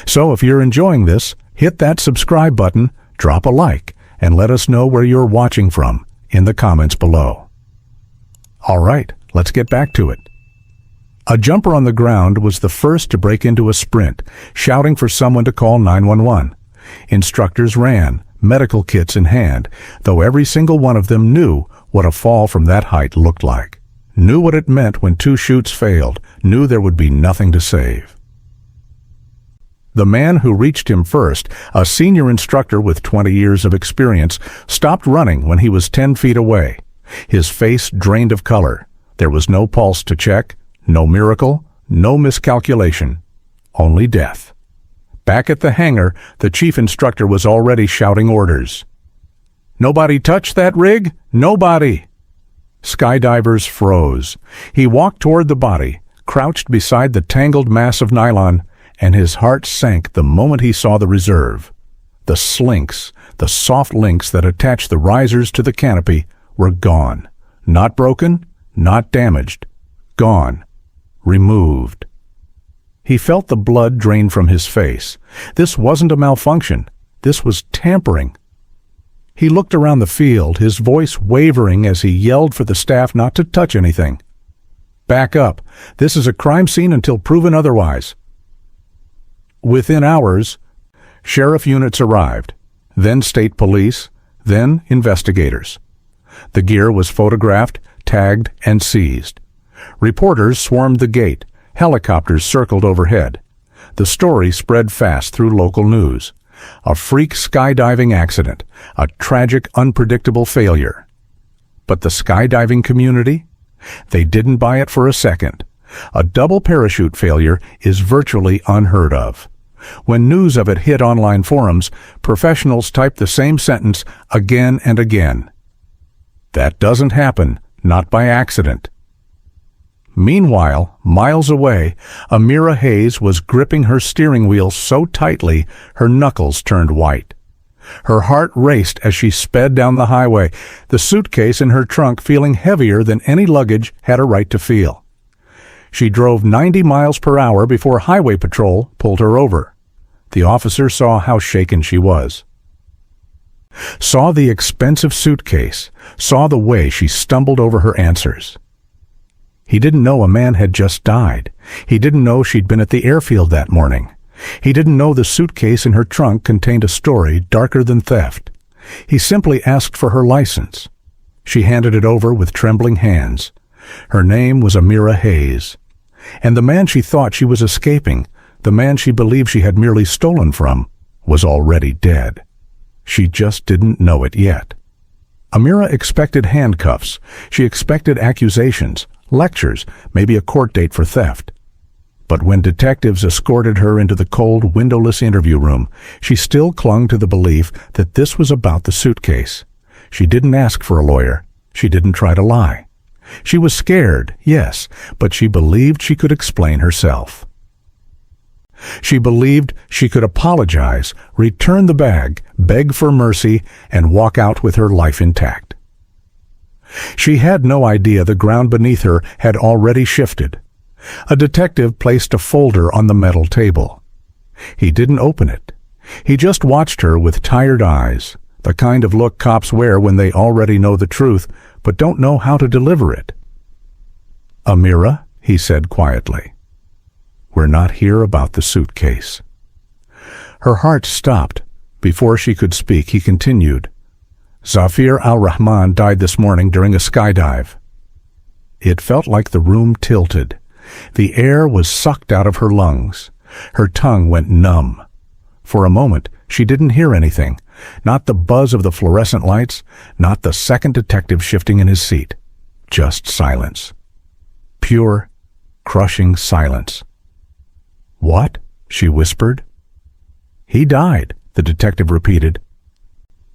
So if you're enjoying this, hit that subscribe button, drop a like, and let us know where you're watching from in the comments below. All right, let's get back to it. A jumper on the ground was the first to break into a sprint, shouting for someone to call 911. Instructors ran, medical kits in hand, though every single one of them knew what a fall from that height looked like, knew what it meant when 2 chutes failed, knew there would be nothing to save. The man who reached him first, a senior instructor with 20 years of experience, stopped running when he was 10 feet away. His face drained of color. There was no pulse to check, no miracle, no miscalculation, only death. Back at the hangar, the chief instructor was already shouting orders. "Nobody touch that rig? Nobody!" Skydivers froze. He walked toward the body, crouched beside the tangled mass of nylon, and his heart sank the moment he saw the reserve. The slinks, the soft links that attached the risers to the canopy, were gone. Not broken, not damaged. Gone. Removed. He felt the blood drain from his face. This wasn't a malfunction. This was tampering. He looked around the field, his voice wavering as he yelled for the staff not to touch anything. "Back up. This is a crime scene until proven otherwise." Within hours, sheriff units arrived, then state police, then investigators. The gear was photographed, tagged, and seized. Reporters swarmed the gate. Helicopters circled overhead. The story spread fast through local news. A freak skydiving accident, a tragic, unpredictable failure. But the skydiving community? They didn't buy it for a second. A double parachute failure is virtually unheard of. When news of it hit online forums, professionals typed the same sentence again and again. That doesn't happen, not by accident. Meanwhile, miles away, Amira Hayes was gripping her steering wheel so tightly her knuckles turned white. Her heart raced as she sped down the highway, the suitcase in her trunk feeling heavier than any luggage had a right to feel. She drove 90 miles per hour before Highway Patrol pulled her over. The officer saw how shaken she was. Saw the expensive suitcase, saw the way she stumbled over her answers. He didn't know a man had just died. He didn't know she'd been at the airfield that morning. He didn't know the suitcase in her trunk contained a story darker than theft. He simply asked for her license. She handed it over with trembling hands. Her name was Amira Hayes. And the man she thought she was escaping, the man she believed she had merely stolen from, was already dead. She just didn't know it yet. Amira expected handcuffs. She expected accusations, lectures, maybe a court date for theft. But when detectives escorted her into the cold, windowless interview room, she still clung to the belief that this was about the suitcase. She didn't ask for a lawyer. She didn't try to lie. She was scared, yes, but she believed she could explain herself. She believed she could apologize, return the bag, beg for mercy, and walk out with her life intact. She had no idea the ground beneath her had already shifted. A detective placed a folder on the metal table. He didn't open it. He just watched her with tired eyes, the kind of look cops wear when they already know the truth but don't know how to deliver it. "Amira," he said quietly, "we're not here about the suitcase." Her heart stopped. Before she could speak, he continued, "Zafir al-Rahman died this morning during a skydive." It felt like the room tilted. The air was sucked out of her lungs. Her tongue went numb. For a moment, she didn't hear anything. Not the buzz of the fluorescent lights, not the second detective shifting in his seat. Just silence. Pure, crushing silence. "What?" she whispered. "He died," the detective repeated.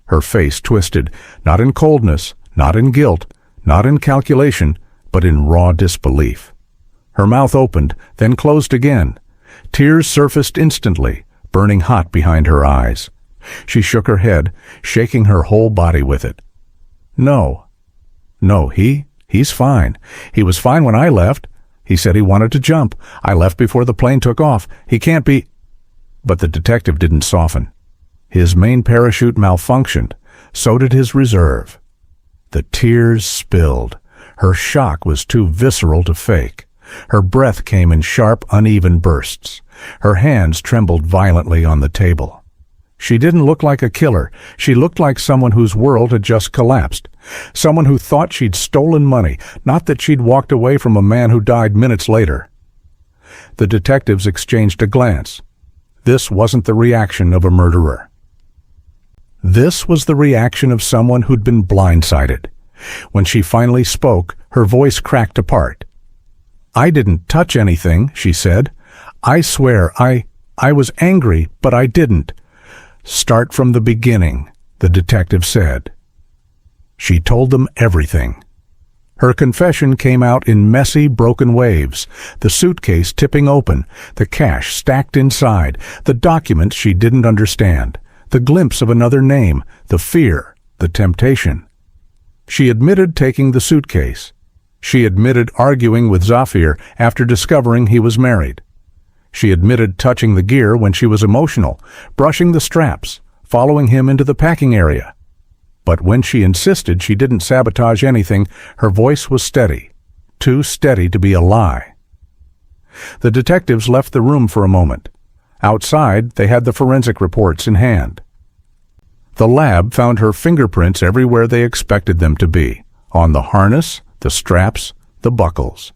Her face twisted, not in coldness, not in guilt, not in calculation, but in raw disbelief. Her mouth opened, then closed again. Tears surfaced instantly, burning hot behind her eyes. She shook her head, shaking her whole body with it. No, he's fine. He was fine when I left. He said he wanted to jump. I left before the plane took off. He can't be—" But the detective didn't soften. His main parachute malfunctioned. So did his reserve. The tears spilled. Her shock was too visceral to fake. Her breath came in sharp, uneven bursts. Her hands trembled violently on the table. She didn't look like a killer. She looked like someone whose world had just collapsed. Someone who thought she'd stolen money, not that she'd walked away from a man who died minutes later. The detectives exchanged a glance. This wasn't the reaction of a murderer. This was the reaction of someone who'd been blindsided. When she finally spoke, her voice cracked apart. "I didn't touch anything," she said. "I swear, I was angry, but I didn't." "Start from the beginning," the detective said. She told them everything. Her confession came out in messy, broken waves, the suitcase tipping open, the cash stacked inside, the documents she didn't understand, the glimpse of another name, the fear, the temptation. She admitted taking the suitcase. She admitted arguing with Zafir after discovering he was married. She admitted touching the gear when she was emotional, brushing the straps, following him into the packing area. But when she insisted she didn't sabotage anything, her voice was steady, too steady to be a lie. The detectives left the room for a moment. Outside, they had the forensic reports in hand. The lab found her fingerprints everywhere they expected them to be, on the harness, the straps, the buckles.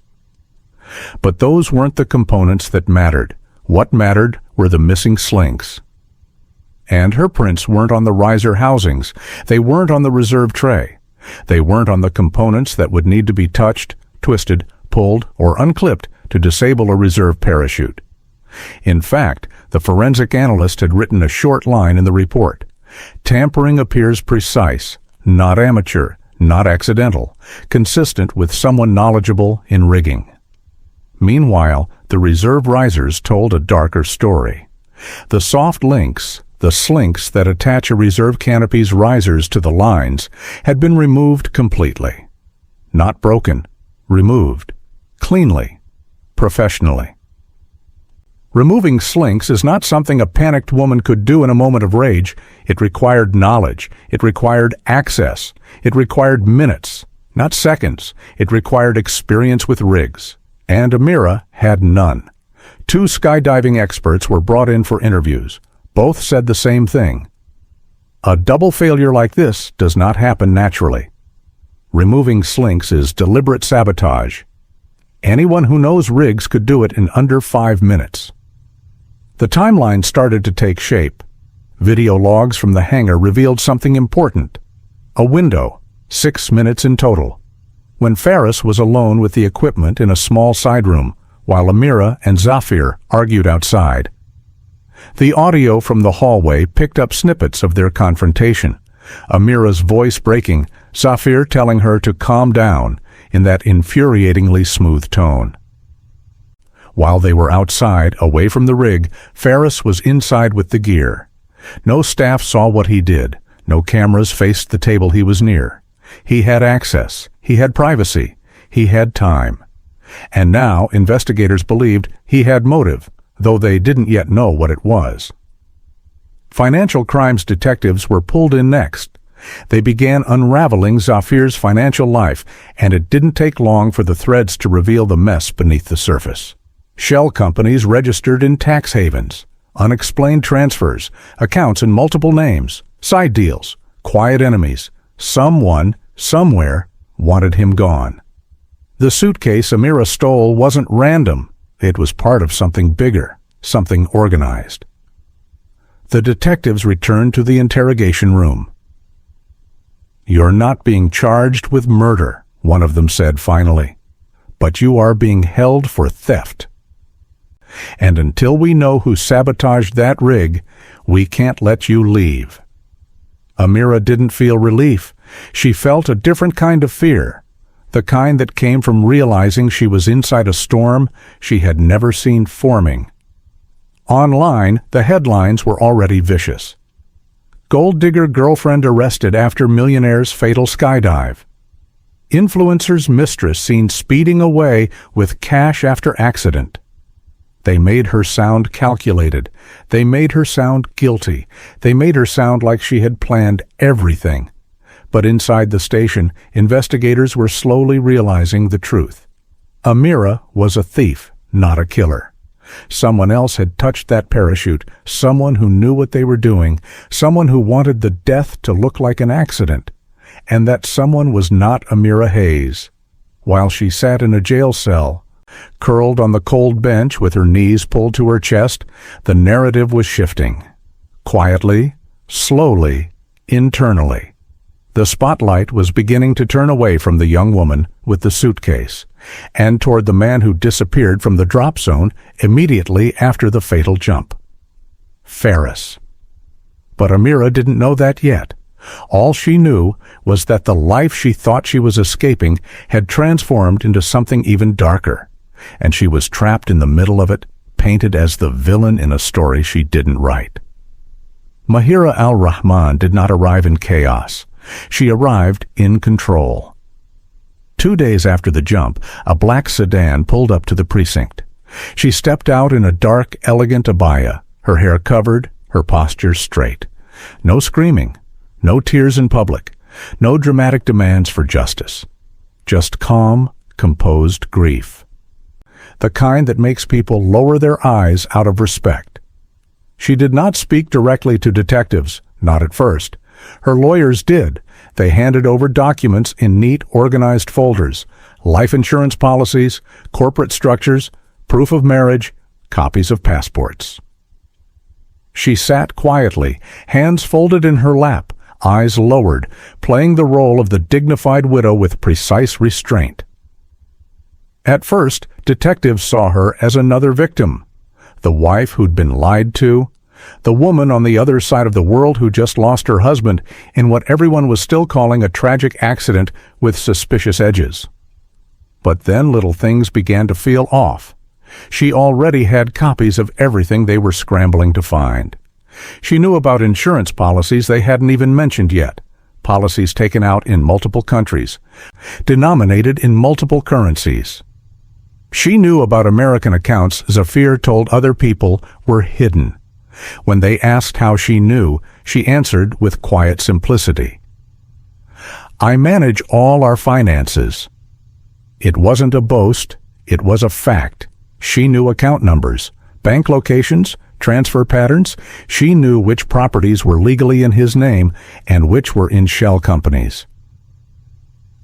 But those weren't the components that mattered. What mattered were the missing slinks. And her prints weren't on the riser housings. They weren't on the reserve tray. They weren't on the components that would need to be touched, twisted, pulled, or unclipped to disable a reserve parachute. In fact, the forensic analyst had written a short line in the report. Tampering appears precise, not amateur, not accidental, consistent with someone knowledgeable in rigging. Meanwhile, the reserve risers told a darker story. The soft links, The slinks that attach a reserve canopy's risers to the lines had been removed completely. Not broken, removed. Cleanly. Professionally. Removing slinks is not something a panicked woman could do in a moment of rage. It required knowledge. It required access. It required minutes, not seconds. It required experience with rigs. And Amira had none. 2 skydiving experts were brought in for interviews. Both said the same thing. A double failure like this does not happen naturally. Removing slinks is deliberate sabotage. Anyone who knows rigs could do it in under 5 minutes. The timeline started to take shape. Video logs from the hangar revealed something important. A window, 6 minutes in total, when Faris was alone with the equipment in a small side room, while Amira and Zafir argued outside. The audio from the hallway picked up snippets of their confrontation. Amira's voice breaking, Zafir telling her to calm down in that infuriatingly smooth tone. While they were outside, away from the rig, Faris was inside with the gear. No staff saw what he did. No cameras faced the table he was near. He had access. He had privacy. He had time. And now investigators believed he had motive, though they didn't yet know what it was. Financial crimes detectives were pulled in next. They began unraveling Zafir's financial life, and it didn't take long for the threads to reveal the mess beneath the surface. Shell companies registered in tax havens, unexplained transfers, accounts in multiple names, side deals, quiet enemies. Someone, somewhere, wanted him gone. The suitcase Amira stole wasn't random. It was part of something bigger, something organized. The detectives returned to the interrogation room. "You're not being charged with murder," one of them said finally, "but you are being held for theft. And until we know who sabotaged that rig, we can't let you leave." Amira didn't feel relief. She felt a different kind of fear, the kind that came from realizing she was inside a storm she had never seen forming. Online, the headlines were already vicious. Gold digger girlfriend arrested after millionaire's fatal skydive. Influencer's mistress seen speeding away with cash after accident. They made her sound calculated. They made her sound guilty. They made her sound like she had planned everything. But inside the station, investigators were slowly realizing the truth. Amira was a thief, not a killer. Someone else had touched that parachute, someone who knew what they were doing, someone who wanted the death to look like an accident. And that someone was not Amira Hayes. While she sat in a jail cell, curled on the cold bench with her knees pulled to her chest, the narrative was shifting. Quietly, slowly, internally. The spotlight was beginning to turn away from the young woman with the suitcase, and toward the man who disappeared from the drop zone immediately after the fatal jump. Faris. But Amira didn't know that yet. All she knew was that the life she thought she was escaping had transformed into something even darker, and she was trapped in the middle of it, painted as the villain in a story she didn't write. Mahira al-Rahman did not arrive in chaos. She arrived in control. 2 days after the jump, a black sedan pulled up to the precinct. She stepped out in a dark, elegant abaya, her hair covered, her posture straight. No screaming, no tears in public, no dramatic demands for justice. Just calm, composed grief. The kind that makes people lower their eyes out of respect. She did not speak directly to detectives, not at first. Her lawyers did. They handed over documents in neat, organized folders, life insurance policies, corporate structures, proof of marriage, copies of passports. She sat quietly, hands folded in her lap, eyes lowered, playing the role of the dignified widow with precise restraint. At first, detectives saw her as another victim, the wife who'd been lied to, the woman on the other side of the world who just lost her husband in what everyone was still calling a tragic accident with suspicious edges. But then little things began to feel off. She already had copies of everything they were scrambling to find. She knew about insurance policies they hadn't even mentioned yet, policies taken out in multiple countries, denominated in multiple currencies. She knew about American accounts Zafir told other people were hidden. When they asked how she knew, she answered with quiet simplicity. "I manage all our finances." It wasn't a boast, it was a fact. She knew account numbers, bank locations, transfer patterns. She knew which properties were legally in his name and which were in shell companies.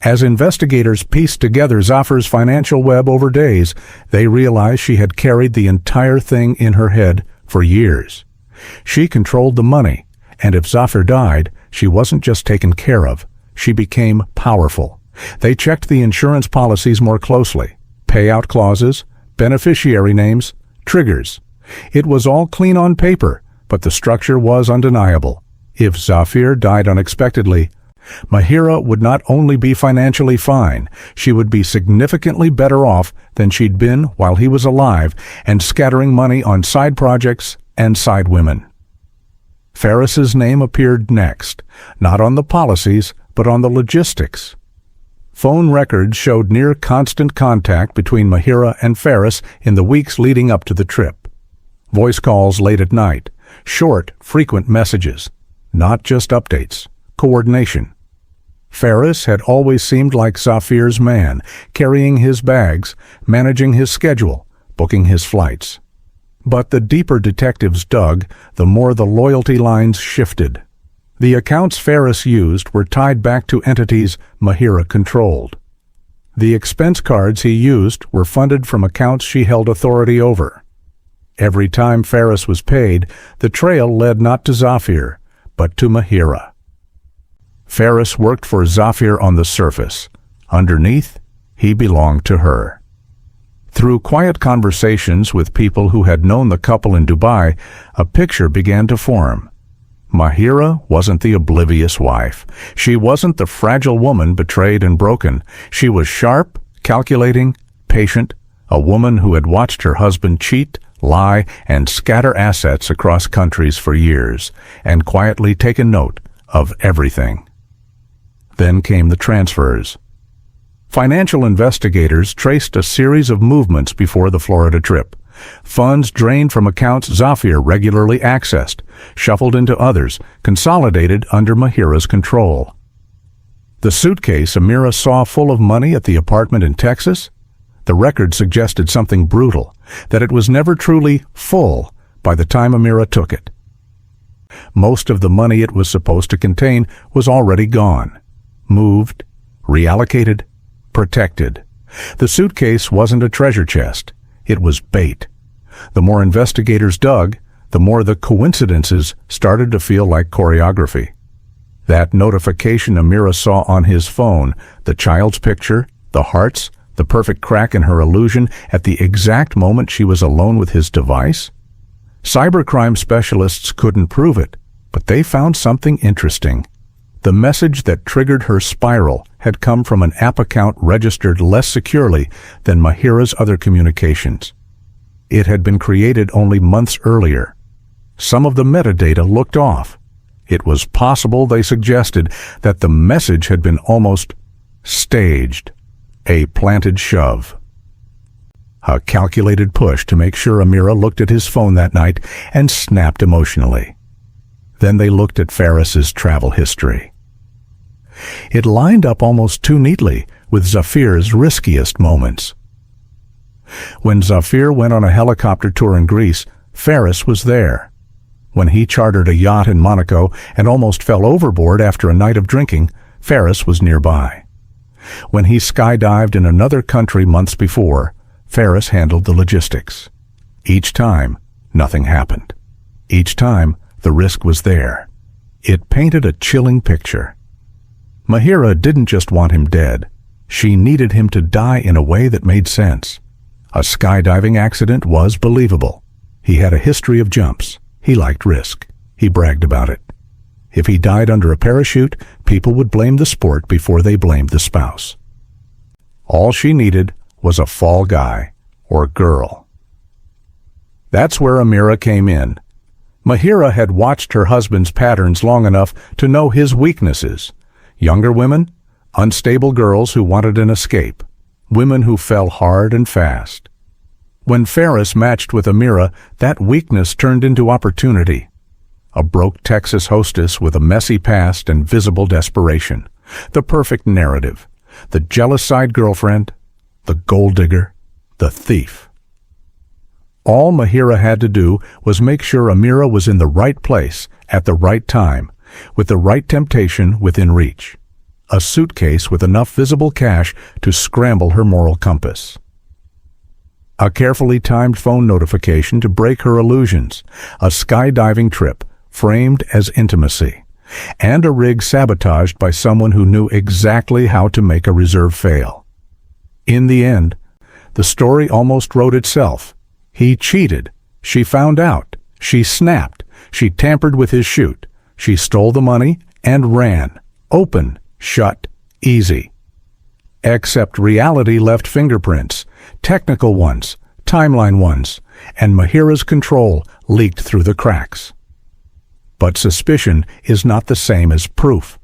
As investigators pieced together Zafir's financial web over days, they realized she had carried the entire thing in her head for years. She controlled the money, and if Zafir died, she wasn't just taken care of, she became powerful. They checked the insurance policies more closely, payout clauses, beneficiary names, triggers. It was all clean on paper, but the structure was undeniable. If Zafir died unexpectedly, Mahira would not only be financially fine, she would be significantly better off than she'd been while he was alive and scattering money on side projects and side women. Ferris's name appeared next, not on the policies, but on the logistics. Phone records showed near constant contact between Mahira and Ferris in the weeks leading up to the trip. Voice calls late at night, short, frequent messages, not just updates, coordination. Ferris had always seemed like Zafir's man, carrying his bags, managing his schedule, booking his flights. But the deeper detectives dug, the more the loyalty lines shifted. The accounts Ferris used were tied back to entities Mahira controlled. The expense cards he used were funded from accounts she held authority over. Every time Ferris was paid, the trail led not to Zafir, but to Mahira. Ferris worked for Zafir on the surface. Underneath, he belonged to her. Through quiet conversations with people who had known the couple in Dubai, a picture began to form. Mahira wasn't the oblivious wife. She wasn't the fragile woman betrayed and broken. She was sharp, calculating, patient, a woman who had watched her husband cheat, lie, and scatter assets across countries for years, and quietly taken note of everything. Then came the transfers. Financial investigators traced a series of movements before the Florida trip. Funds drained from accounts Zafir regularly accessed, shuffled into others, consolidated under Mahira's control. The suitcase Amira saw full of money at the apartment in Texas? The record suggested something brutal, that it was never truly full by the time Amira took it. Most of the money it was supposed to contain was already gone. Moved, reallocated, protected. The suitcase wasn't a treasure chest. It was bait. The more investigators dug, the more the coincidences started to feel like choreography. That notification Amira saw on his phone, the child's picture, the hearts, the perfect crack in her illusion at the exact moment she was alone with his device? Cybercrime specialists couldn't prove it, but they found something interesting. The message that triggered her spiral had come from an app account registered less securely than Mahira's other communications. It had been created only months earlier. Some of the metadata looked off. It was possible, they suggested, that the message had been almost staged, a planted shove. A calculated push to make sure Amira looked at his phone that night and snapped emotionally. Then they looked at Ferris's travel history. It lined up almost too neatly with Zafir's riskiest moments. When Zafir went on a helicopter tour in Greece, Ferris was there. When he chartered a yacht in Monaco and almost fell overboard after a night of drinking, Ferris was nearby. When he skydived in another country months before, Ferris handled the logistics. Each time, nothing happened. Each time, the risk was there. It painted a chilling picture. Mahira didn't just want him dead. She needed him to die in a way that made sense. A skydiving accident was believable. He had a history of jumps. He liked risk. He bragged about it. If he died under a parachute, people would blame the sport before they blamed the spouse. All she needed was a fall guy or girl. That's where Amira came in. Mahira had watched her husband's patterns long enough to know his weaknesses. Younger women, unstable girls who wanted an escape, women who fell hard and fast. When Ferris matched with Amira, that weakness turned into opportunity. A broke Texas hostess with a messy past and visible desperation. The perfect narrative. The jealous side girlfriend, the gold digger, the thief. All Mahira had to do was make sure Amira was in the right place at the right time, with the right temptation within reach. A suitcase with enough visible cash to scramble her moral compass. A carefully timed phone notification to break her illusions. A skydiving trip framed as intimacy. And a rig sabotaged by someone who knew exactly how to make a reserve fail. In the end, the story almost wrote itself. He cheated. She found out. She snapped. She tampered with his chute. She stole the money and ran. Open, shut, easy. Except reality left fingerprints, technical ones, timeline ones, and Mahira's control leaked through the cracks. But suspicion is not the same as proof.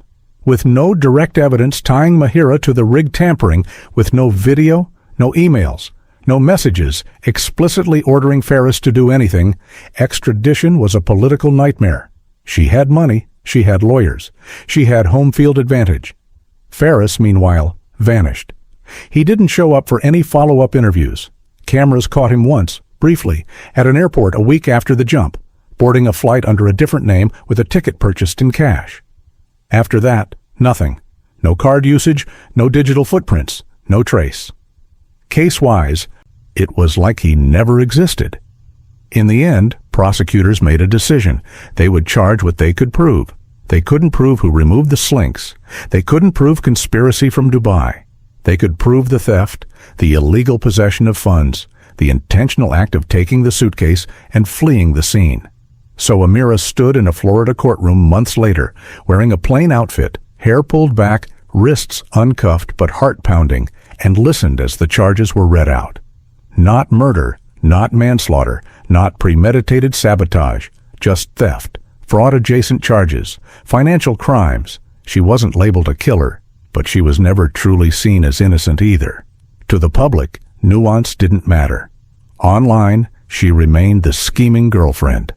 With no direct evidence tying Mahira to the rig tampering, with no video, no emails, no messages explicitly ordering Ferris to do anything, extradition was a political nightmare. She had money, she had lawyers, she had home field advantage. Ferris, meanwhile, vanished. He didn't show up for any follow-up interviews. Cameras caught him once, briefly, at an airport a week after the jump, boarding a flight under a different name with a ticket purchased in cash. After that, nothing. No card usage, no digital footprints, no trace. Case-wise, it was like he never existed. In the end, prosecutors made a decision. They would charge what they could prove. They couldn't prove who removed the slinks. They couldn't prove conspiracy from Dubai. They could prove the theft, the illegal possession of funds, the intentional act of taking the suitcase and fleeing the scene. So Amira stood in a Florida courtroom months later, wearing a plain outfit, hair pulled back, wrists uncuffed but heart-pounding, and listened as the charges were read out. Not murder, not manslaughter, not premeditated sabotage, just theft, fraud-adjacent charges, financial crimes. She wasn't labeled a killer, but she was never truly seen as innocent either. To the public, nuance didn't matter. Online, she remained the scheming girlfriend.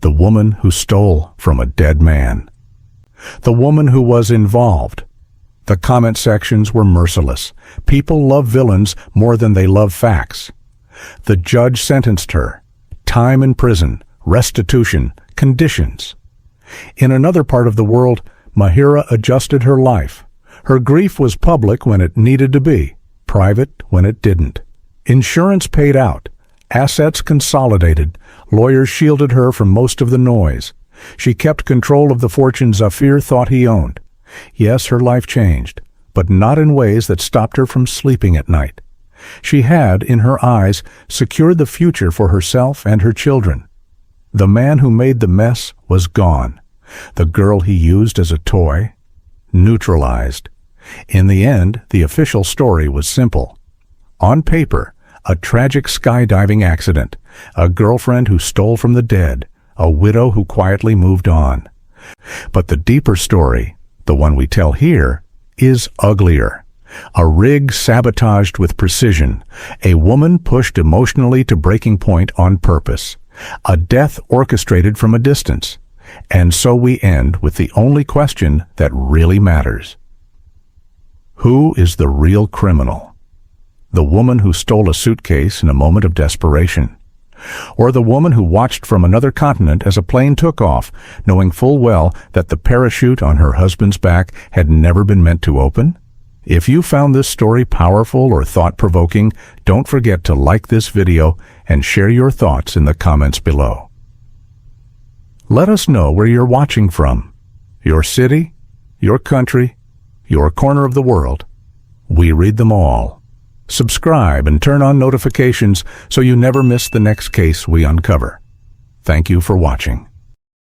The woman who stole from a dead man. The woman who was involved. The comment sections were merciless. People love villains more than they love facts. The judge sentenced her. Time in prison, restitution, conditions. In another part of the world, Mahira adjusted her life. Her grief was public when it needed to be, private when it didn't. Insurance paid out. Assets consolidated. Lawyers shielded her from most of the noise. She kept control of the fortune Zafir thought he owned. Yes, her life changed, but not in ways that stopped her from sleeping at night. She had, in her eyes, secured the future for herself and her children. The man who made the mess was gone. The girl he used as a toy, neutralized. In the end, the official story was simple. On paper, a tragic skydiving accident, a girlfriend who stole from the dead, a widow who quietly moved on. But the deeper story, the one we tell here, is uglier. A rig sabotaged with precision, a woman pushed emotionally to breaking point on purpose, a death orchestrated from a distance. And so we end with the only question that really matters. Who is the real criminal? The woman who stole a suitcase in a moment of desperation? Or the woman who watched from another continent as a plane took off, knowing full well that the parachute on her husband's back had never been meant to open? If you found this story powerful or thought-provoking, don't forget to like this video and share your thoughts in the comments below. Let us know where you're watching from. Your city, your country, your corner of the world. We read them all. Subscribe and turn on notifications so you never miss the next case we uncover. Thank you for watching.